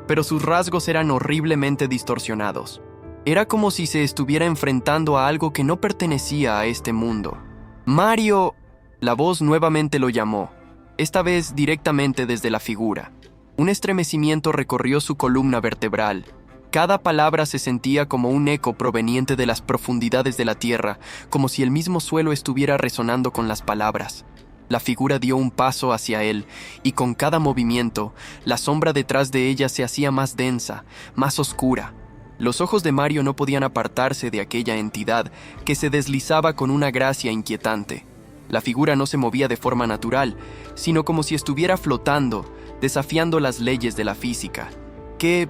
pero sus rasgos eran horriblemente distorsionados. Era como si se estuviera enfrentando a algo que no pertenecía a este mundo. «Mario», la voz nuevamente lo llamó, esta vez directamente desde la figura. Un estremecimiento recorrió su columna vertebral. Cada palabra se sentía como un eco proveniente de las profundidades de la tierra, como si el mismo suelo estuviera resonando con las palabras. La figura dio un paso hacia él, y con cada movimiento, la sombra detrás de ella se hacía más densa, más oscura. Los ojos de Mario no podían apartarse de aquella entidad que se deslizaba con una gracia inquietante. La figura no se movía de forma natural, sino como si estuviera flotando, desafiando las leyes de la física. ¿Qué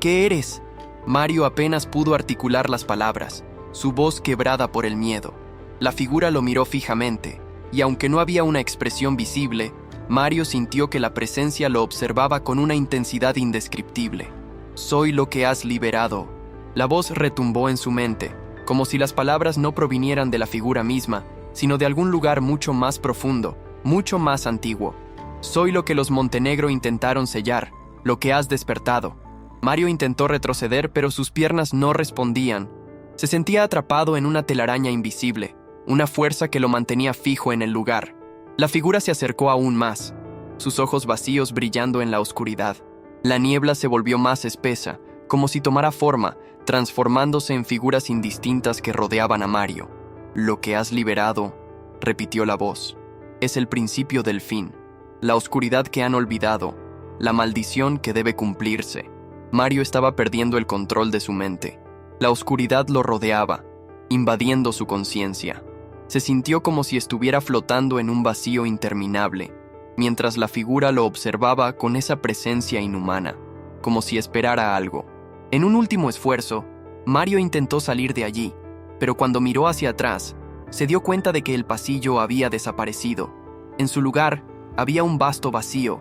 eres?» Mario apenas pudo articular las palabras, su voz quebrada por el miedo. La figura lo miró fijamente, y aunque no había una expresión visible, Mario sintió que la presencia lo observaba con una intensidad indescriptible. «Soy lo que has liberado». La voz retumbó en su mente, como si las palabras no provinieran de la figura misma, sino de algún lugar mucho más profundo, mucho más antiguo. «Soy lo que los Montenegro intentaron sellar, lo que has despertado». Mario intentó retroceder, pero sus piernas no respondían. Se sentía atrapado en una telaraña invisible, una fuerza que lo mantenía fijo en el lugar. La figura se acercó aún más, sus ojos vacíos brillando en la oscuridad. La niebla se volvió más espesa, como si tomara forma, transformándose en figuras indistintas que rodeaban a Mario. «Lo que has liberado», repitió la voz, «es el principio del fin, la oscuridad que han olvidado, la maldición que debe cumplirse». Mario estaba perdiendo el control de su mente. La oscuridad lo rodeaba, invadiendo su conciencia. Se sintió como si estuviera flotando en un vacío interminable, mientras la figura lo observaba con esa presencia inhumana, como si esperara algo. En un último esfuerzo, Mario intentó salir de allí, pero cuando miró hacia atrás, se dio cuenta de que el pasillo había desaparecido. En su lugar, había un vasto vacío,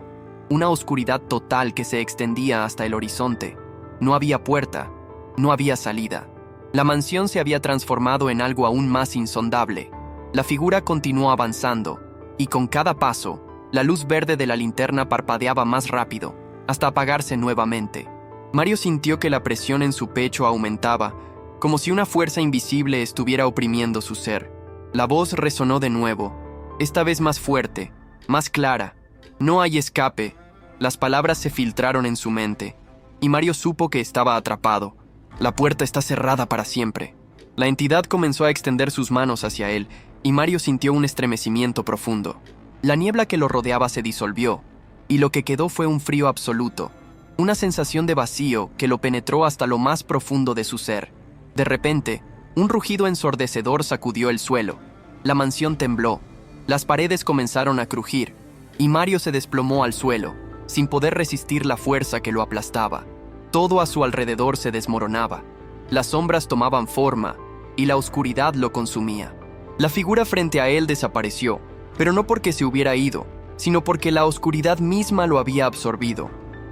una oscuridad total que se extendía hasta el horizonte. No había puerta, no había salida. La mansión se había transformado en algo aún más insondable. La figura continuó avanzando, y con cada paso, la luz verde de la linterna parpadeaba más rápido, hasta apagarse nuevamente. Mario sintió que la presión en su pecho aumentaba, como si una fuerza invisible estuviera oprimiendo su ser. La voz resonó de nuevo, esta vez más fuerte, más clara. «No hay escape». Las palabras se filtraron en su mente, y Mario supo que estaba atrapado. «La puerta está cerrada para siempre». La entidad comenzó a extender sus manos hacia él, y Mario sintió un estremecimiento profundo. La niebla que lo rodeaba se disolvió, y lo que quedó fue un frío absoluto, una sensación de vacío que lo penetró hasta lo más profundo de su ser. De repente, un rugido ensordecedor sacudió el suelo. La mansión tembló, las paredes comenzaron a crujir, y Mario se desplomó al suelo, sin poder resistir la fuerza que lo aplastaba. Todo a su alrededor se desmoronaba. Las sombras tomaban forma, y la oscuridad lo consumía. La figura frente a él desapareció, pero no porque se hubiera ido, sino porque la oscuridad misma lo había absorbido.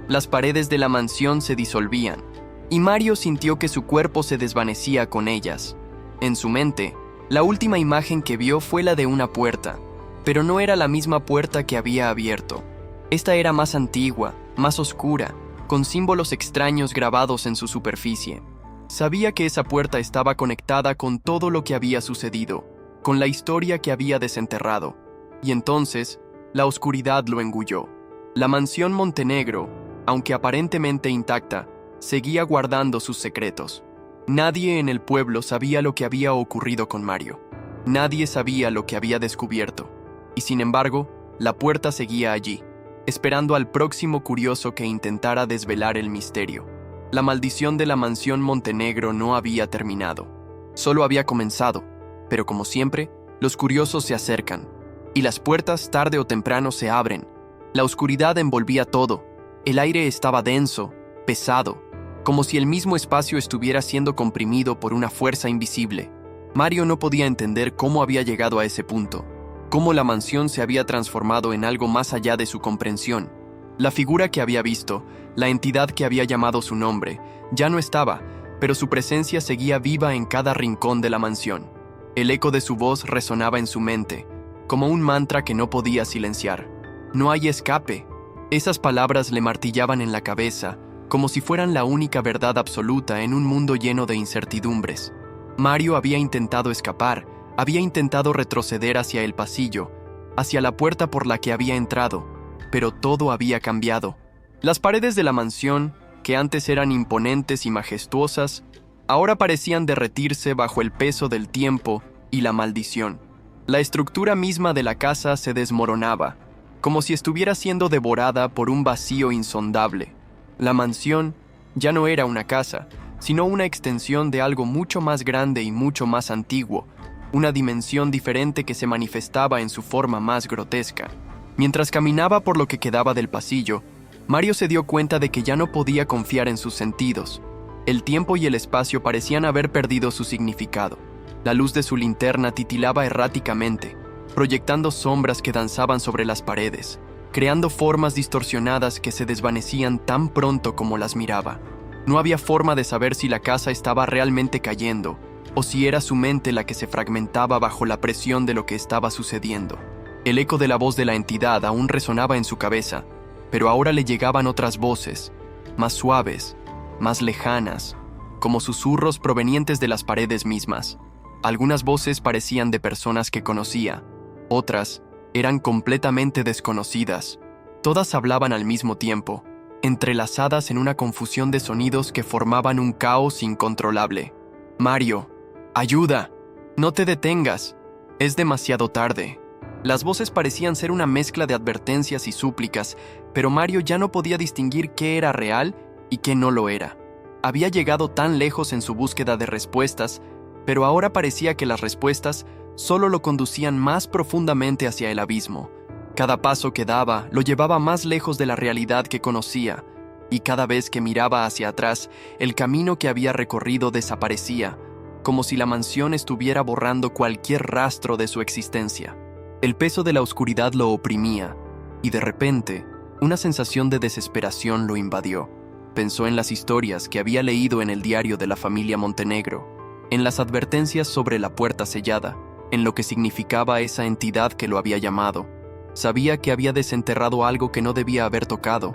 Las paredes de la mansión se disolvían, y Mario sintió que su cuerpo se desvanecía con ellas. En su mente, la última imagen que vio fue la de una puerta, pero no era la misma puerta que había abierto. Esta era más antigua, más oscura, con símbolos extraños grabados en su superficie. Sabía que esa puerta estaba conectada con todo lo que había sucedido, con la historia que había desenterrado, y entonces la oscuridad lo engulló. La mansión Montenegro, aunque aparentemente intacta, seguía guardando sus secretos. Nadie en el pueblo sabía lo que había ocurrido con Mario. Nadie sabía lo que había descubierto. Y sin embargo, la puerta seguía allí, esperando al próximo curioso que intentara desvelar el misterio. La maldición de la mansión Montenegro no había terminado. Solo había comenzado, pero como siempre, los curiosos se acercan, y las puertas tarde o temprano se abren. La oscuridad envolvía todo. El aire estaba denso, pesado, como si el mismo espacio estuviera siendo comprimido por una fuerza invisible. Mario no podía entender cómo había llegado a ese punto, cómo la mansión se había transformado en algo más allá de su comprensión. La figura que había visto, la entidad que había llamado su nombre, ya no estaba, pero su presencia seguía viva en cada rincón de la mansión. El eco de su voz resonaba en su mente, como un mantra que no podía silenciar. No hay escape. Esas palabras le martillaban en la cabeza, como si fueran la única verdad absoluta en un mundo lleno de incertidumbres. Mario había intentado escapar, había intentado retroceder hacia el pasillo, hacia la puerta por la que había entrado, pero todo había cambiado. Las paredes de la mansión, que antes eran imponentes y majestuosas, ahora parecían derretirse bajo el peso del tiempo y la maldición. La estructura misma de la casa se desmoronaba, como si estuviera siendo devorada por un vacío insondable. La mansión ya no era una casa, sino una extensión de algo mucho más grande y mucho más antiguo, una dimensión diferente que se manifestaba en su forma más grotesca. Mientras caminaba por lo que quedaba del pasillo, Mario se dio cuenta de que ya no podía confiar en sus sentidos. El tiempo y el espacio parecían haber perdido su significado. La luz de su linterna titilaba erráticamente, proyectando sombras que danzaban sobre las paredes, creando formas distorsionadas que se desvanecían tan pronto como las miraba. No había forma de saber si la casa estaba realmente cayendo, o si era su mente la que se fragmentaba bajo la presión de lo que estaba sucediendo. El eco de la voz de la entidad aún resonaba en su cabeza, pero ahora le llegaban otras voces, más suaves, más lejanas, como susurros provenientes de las paredes mismas. Algunas voces parecían de personas que conocía, otras eran completamente desconocidas. Todas hablaban al mismo tiempo, entrelazadas en una confusión de sonidos que formaban un caos incontrolable. «Mario, ayuda, no te detengas, es demasiado tarde». Las voces parecían ser una mezcla de advertencias y súplicas, pero Mario ya no podía distinguir qué era real y qué no lo era. Había llegado tan lejos en su búsqueda de respuestas, pero ahora parecía que las respuestas solo lo conducían más profundamente hacia el abismo. Cada paso que daba lo llevaba más lejos de la realidad que conocía, y cada vez que miraba hacia atrás, el camino que había recorrido desaparecía, como si la mansión estuviera borrando cualquier rastro de su existencia. El peso de la oscuridad lo oprimía, y de repente, una sensación de desesperación lo invadió. Pensó en las historias que había leído en el diario de la familia Montenegro, en las advertencias sobre la puerta sellada, en lo que significaba esa entidad que lo había llamado. Sabía que había desenterrado algo que no debía haber tocado,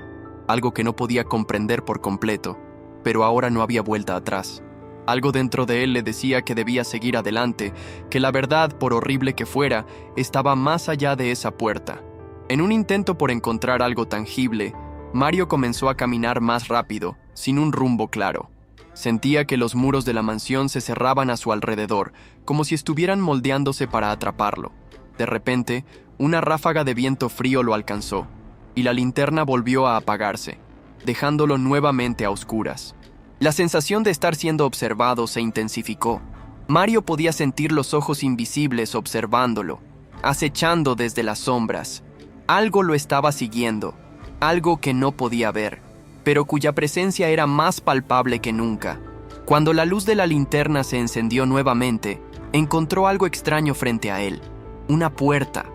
algo que no podía comprender por completo, pero ahora no había vuelta atrás. Algo dentro de él le decía que debía seguir adelante, que la verdad, por horrible que fuera, estaba más allá de esa puerta. En un intento por encontrar algo tangible, Mario comenzó a caminar más rápido, sin un rumbo claro. Sentía que los muros de la mansión se cerraban a su alrededor, como si estuvieran moldeándose para atraparlo. De repente, una ráfaga de viento frío lo alcanzó, y la linterna volvió a apagarse, dejándolo nuevamente a oscuras. La sensación de estar siendo observado se intensificó. Mario podía sentir los ojos invisibles observándolo, acechando desde las sombras. Algo lo estaba siguiendo, algo que no podía ver, pero cuya presencia era más palpable que nunca. Cuando la luz de la linterna se encendió nuevamente, encontró algo extraño frente a él. Una puerta.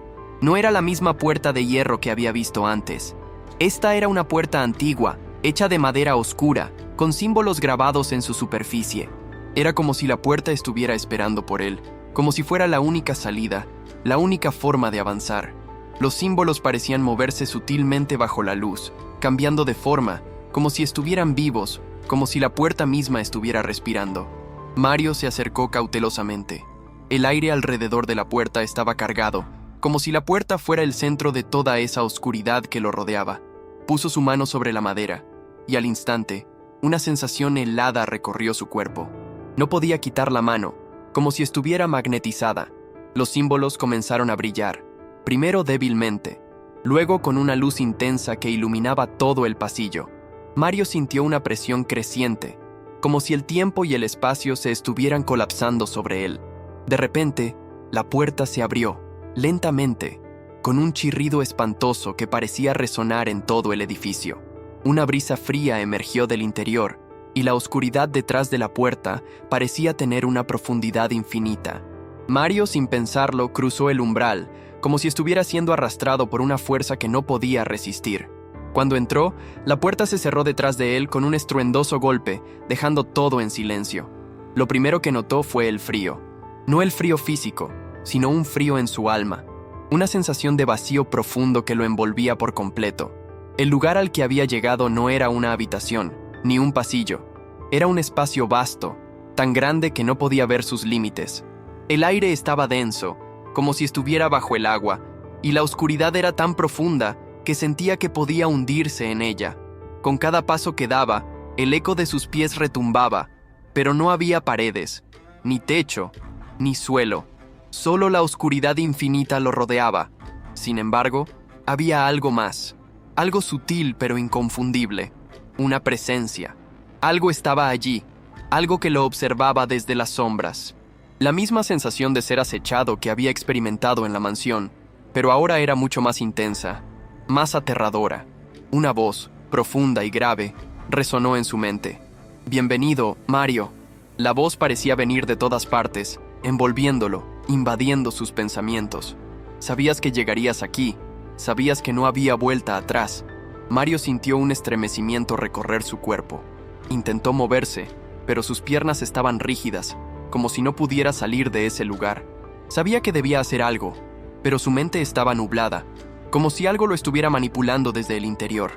No era la misma puerta de hierro que había visto antes. Esta era una puerta antigua, hecha de madera oscura, con símbolos grabados en su superficie. Era como si la puerta estuviera esperando por él, como si fuera la única salida, la única forma de avanzar. Los símbolos parecían moverse sutilmente bajo la luz, cambiando de forma, como si estuvieran vivos, como si la puerta misma estuviera respirando. Mario se acercó cautelosamente. El aire alrededor de la puerta estaba cargado, como si la puerta fuera el centro de toda esa oscuridad que lo rodeaba. Puso su mano sobre la madera, y al instante, una sensación helada recorrió su cuerpo. No podía quitar la mano, como si estuviera magnetizada. Los símbolos comenzaron a brillar, primero débilmente, luego con una luz intensa que iluminaba todo el pasillo. Mario sintió una presión creciente, como si el tiempo y el espacio se estuvieran colapsando sobre él. De repente, la puerta se abrió, lentamente, con un chirrido espantoso que parecía resonar en todo el edificio. Una brisa fría emergió del interior, y la oscuridad detrás de la puerta parecía tener una profundidad infinita. Mario, sin pensarlo, cruzó el umbral, como si estuviera siendo arrastrado por una fuerza que no podía resistir. Cuando entró, la puerta se cerró detrás de él con un estruendoso golpe, dejando todo en silencio. Lo primero que notó fue el frío. No el frío físico, sino un frío en su alma. Una sensación de vacío profundo que lo envolvía por completo. El lugar al que había llegado no era una habitación, ni un pasillo. Era un espacio vasto, tan grande que no podía ver sus límites. El aire estaba denso, como si estuviera bajo el agua, y la oscuridad era tan profunda que sentía que podía hundirse en ella. Con cada paso que daba, el eco de sus pies retumbaba, pero no había paredes, ni techo, ni suelo. Solo la oscuridad infinita lo rodeaba. Sin embargo, había algo más, algo sutil pero inconfundible, una presencia. Algo estaba allí, algo que lo observaba desde las sombras. La misma sensación de ser acechado que había experimentado en la mansión, pero ahora era mucho más intensa, más aterradora. Una voz, profunda y grave, resonó en su mente. «Bienvenido, Mario». La voz parecía venir de todas partes, envolviéndolo, invadiendo sus pensamientos. «Sabías que llegarías aquí, sabías que no había vuelta atrás». Mario sintió un estremecimiento recorrer su cuerpo. Intentó moverse, pero sus piernas estaban rígidas, como si no pudiera salir de ese lugar. Sabía que debía hacer algo, pero su mente estaba nublada, como si algo lo estuviera manipulando desde el interior.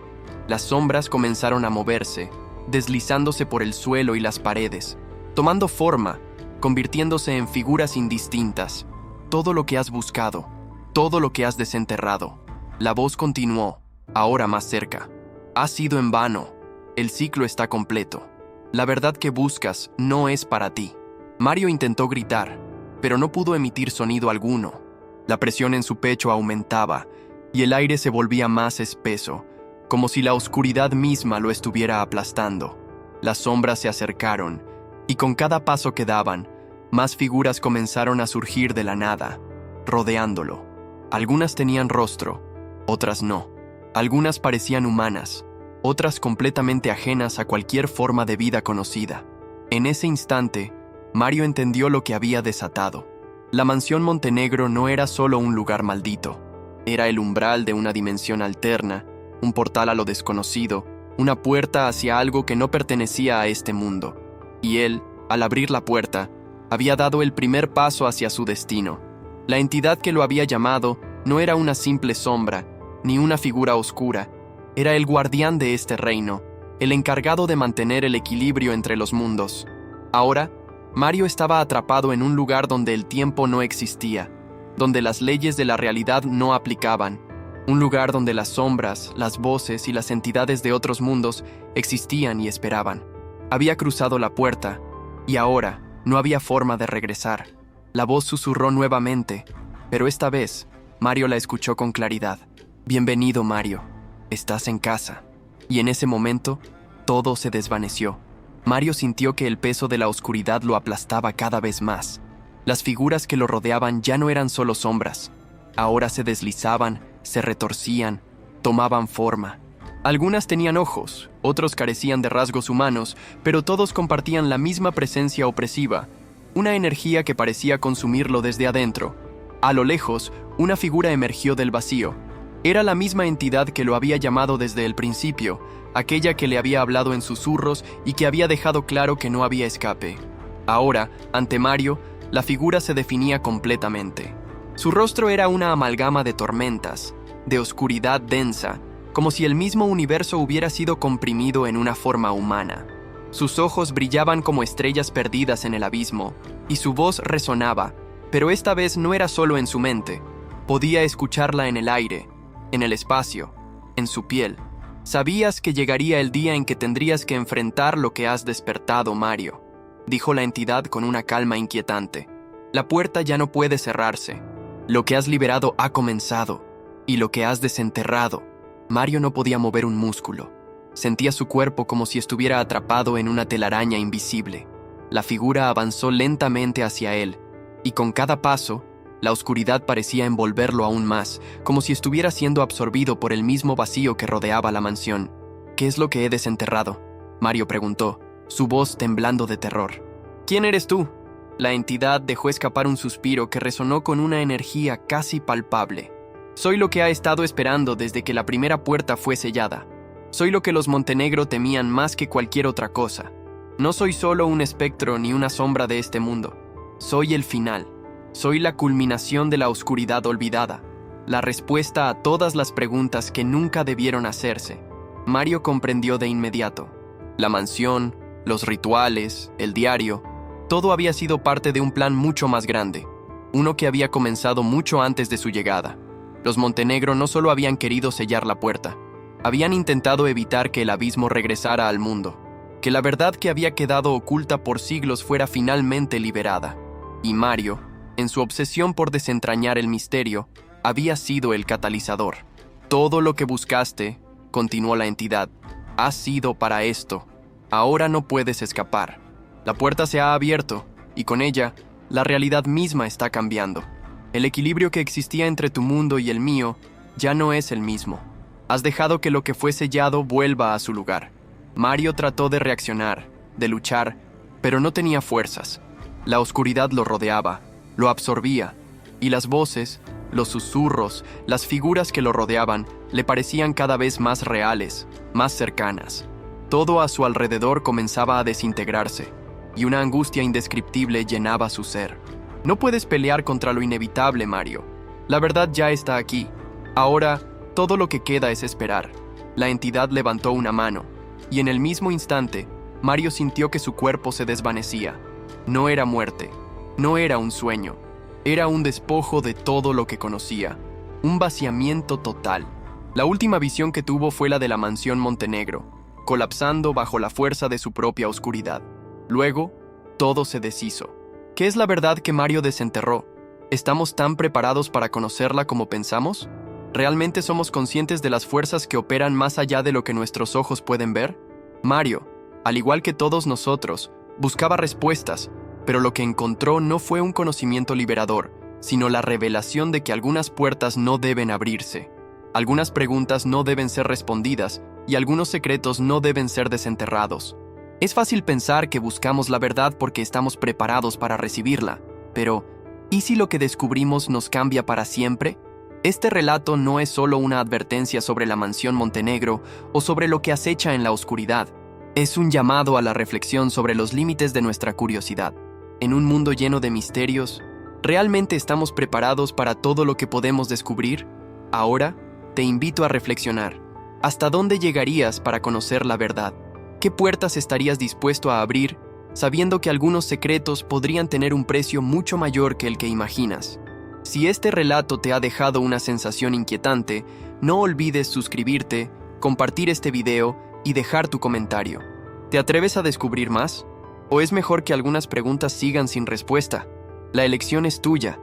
Las sombras comenzaron a moverse, deslizándose por el suelo y las paredes, tomando forma, convirtiéndose en figuras indistintas. Todo lo que has buscado, todo lo que has desenterrado. La voz continuó, ahora más cerca. Ha sido en vano. El ciclo está completo. La verdad que buscas no es para ti. Mario intentó gritar, pero no pudo emitir sonido alguno. La presión en su pecho aumentaba, y el aire se volvía más espeso, como si la oscuridad misma lo estuviera aplastando. Las sombras se acercaron, y con cada paso que daban, más figuras comenzaron a surgir de la nada, rodeándolo. Algunas tenían rostro, otras no. Algunas parecían humanas, otras completamente ajenas a cualquier forma de vida conocida. En ese instante, Mario entendió lo que había desatado. La mansión Montenegro no era solo un lugar maldito. Era el umbral de una dimensión alterna, un portal a lo desconocido, una puerta hacia algo que no pertenecía a este mundo. Y él, al abrir la puerta, había dado el primer paso hacia su destino. La entidad que lo había llamado no era una simple sombra, ni una figura oscura. Era el guardián de este reino, el encargado de mantener el equilibrio entre los mundos. Ahora, Mario estaba atrapado en un lugar donde el tiempo no existía, donde las leyes de la realidad no aplicaban, un lugar donde las sombras, las voces y las entidades de otros mundos existían y esperaban. Había cruzado la puerta, y ahora no había forma de regresar. La voz susurró nuevamente, pero esta vez Mario la escuchó con claridad. «Bienvenido, Mario. Estás en casa». Y en ese momento, todo se desvaneció. Mario sintió que el peso de la oscuridad lo aplastaba cada vez más. Las figuras que lo rodeaban ya no eran solo sombras. Ahora se deslizaban, se retorcían, tomaban forma. Algunas tenían ojos, otros carecían de rasgos humanos, pero todos compartían la misma presencia opresiva, una energía que parecía consumirlo desde adentro. A lo lejos, una figura emergió del vacío. Era la misma entidad que lo había llamado desde el principio, aquella que le había hablado en susurros y que había dejado claro que no había escape. Ahora, ante Mario, la figura se definía completamente. Su rostro era una amalgama de tormentas, de oscuridad densa, como si el mismo universo hubiera sido comprimido en una forma humana. Sus ojos brillaban como estrellas perdidas en el abismo, y su voz resonaba, pero esta vez no era solo en su mente. Podía escucharla en el aire, en el espacio, en su piel. «Sabías que llegaría el día en que tendrías que enfrentar lo que has despertado, Mario», dijo la entidad con una calma inquietante. «La puerta ya no puede cerrarse. Lo que has liberado ha comenzado, y lo que has desenterrado». Mario no podía mover un músculo. Sentía su cuerpo como si estuviera atrapado en una telaraña invisible. La figura avanzó lentamente hacia él, y con cada paso, la oscuridad parecía envolverlo aún más, como si estuviera siendo absorbido por el mismo vacío que rodeaba la mansión. «¿Qué es lo que he desenterrado?», Mario preguntó, su voz temblando de terror. «¿Quién eres tú?». La entidad dejó escapar un suspiro que resonó con una energía casi palpable. «Soy lo que ha estado esperando desde que la primera puerta fue sellada. Soy lo que los Montenegro temían más que cualquier otra cosa. No soy solo un espectro ni una sombra de este mundo. Soy el final. Soy la culminación de la oscuridad olvidada, la respuesta a todas las preguntas que nunca debieron hacerse». Mario comprendió de inmediato. La mansión, los rituales, el diario, todo había sido parte de un plan mucho más grande, uno que había comenzado mucho antes de su llegada. Los Montenegro no solo habían querido sellar la puerta, habían intentado evitar que el abismo regresara al mundo, que la verdad que había quedado oculta por siglos fuera finalmente liberada. Y Mario, en su obsesión por desentrañar el misterio, había sido el catalizador. «Todo lo que buscaste», continuó la entidad, «ha sido para esto. Ahora no puedes escapar. La puerta se ha abierto, y con ella, la realidad misma está cambiando. El equilibrio que existía entre tu mundo y el mío ya no es el mismo. Has dejado que lo que fue sellado vuelva a su lugar». Mario trató de reaccionar, de luchar, pero no tenía fuerzas. La oscuridad lo rodeaba, lo absorbía, y las voces, los susurros, las figuras que lo rodeaban, le parecían cada vez más reales, más cercanas. Todo a su alrededor comenzaba a desintegrarse, y una angustia indescriptible llenaba su ser. «No puedes pelear contra lo inevitable, Mario. La verdad ya está aquí. Ahora, todo lo que queda es esperar». La entidad levantó una mano, y en el mismo instante, Mario sintió que su cuerpo se desvanecía. No era muerte, no era un sueño, era un despojo de todo lo que conocía, un vaciamiento total. La última visión que tuvo fue la de la mansión Montenegro, colapsando bajo la fuerza de su propia oscuridad. Luego, todo se deshizo. ¿Qué es la verdad que Mario desenterró? ¿Estamos tan preparados para conocerla como pensamos? ¿Realmente somos conscientes de las fuerzas que operan más allá de lo que nuestros ojos pueden ver? Mario, al igual que todos nosotros, buscaba respuestas, pero lo que encontró no fue un conocimiento liberador, sino la revelación de que algunas puertas no deben abrirse, algunas preguntas no deben ser respondidas y algunos secretos no deben ser desenterrados. Es fácil pensar que buscamos la verdad porque estamos preparados para recibirla, pero ¿y si lo que descubrimos nos cambia para siempre? Este relato no es solo una advertencia sobre la mansión Montenegro o sobre lo que acecha en la oscuridad. Es un llamado a la reflexión sobre los límites de nuestra curiosidad. En un mundo lleno de misterios, ¿realmente estamos preparados para todo lo que podemos descubrir? Ahora, te invito a reflexionar. ¿Hasta dónde llegarías para conocer la verdad? ¿Qué puertas estarías dispuesto a abrir, sabiendo que algunos secretos podrían tener un precio mucho mayor que el que imaginas? Si este relato te ha dejado una sensación inquietante, no olvides suscribirte, compartir este video y dejar tu comentario. ¿Te atreves a descubrir más? ¿O es mejor que algunas preguntas sigan sin respuesta? La elección es tuya.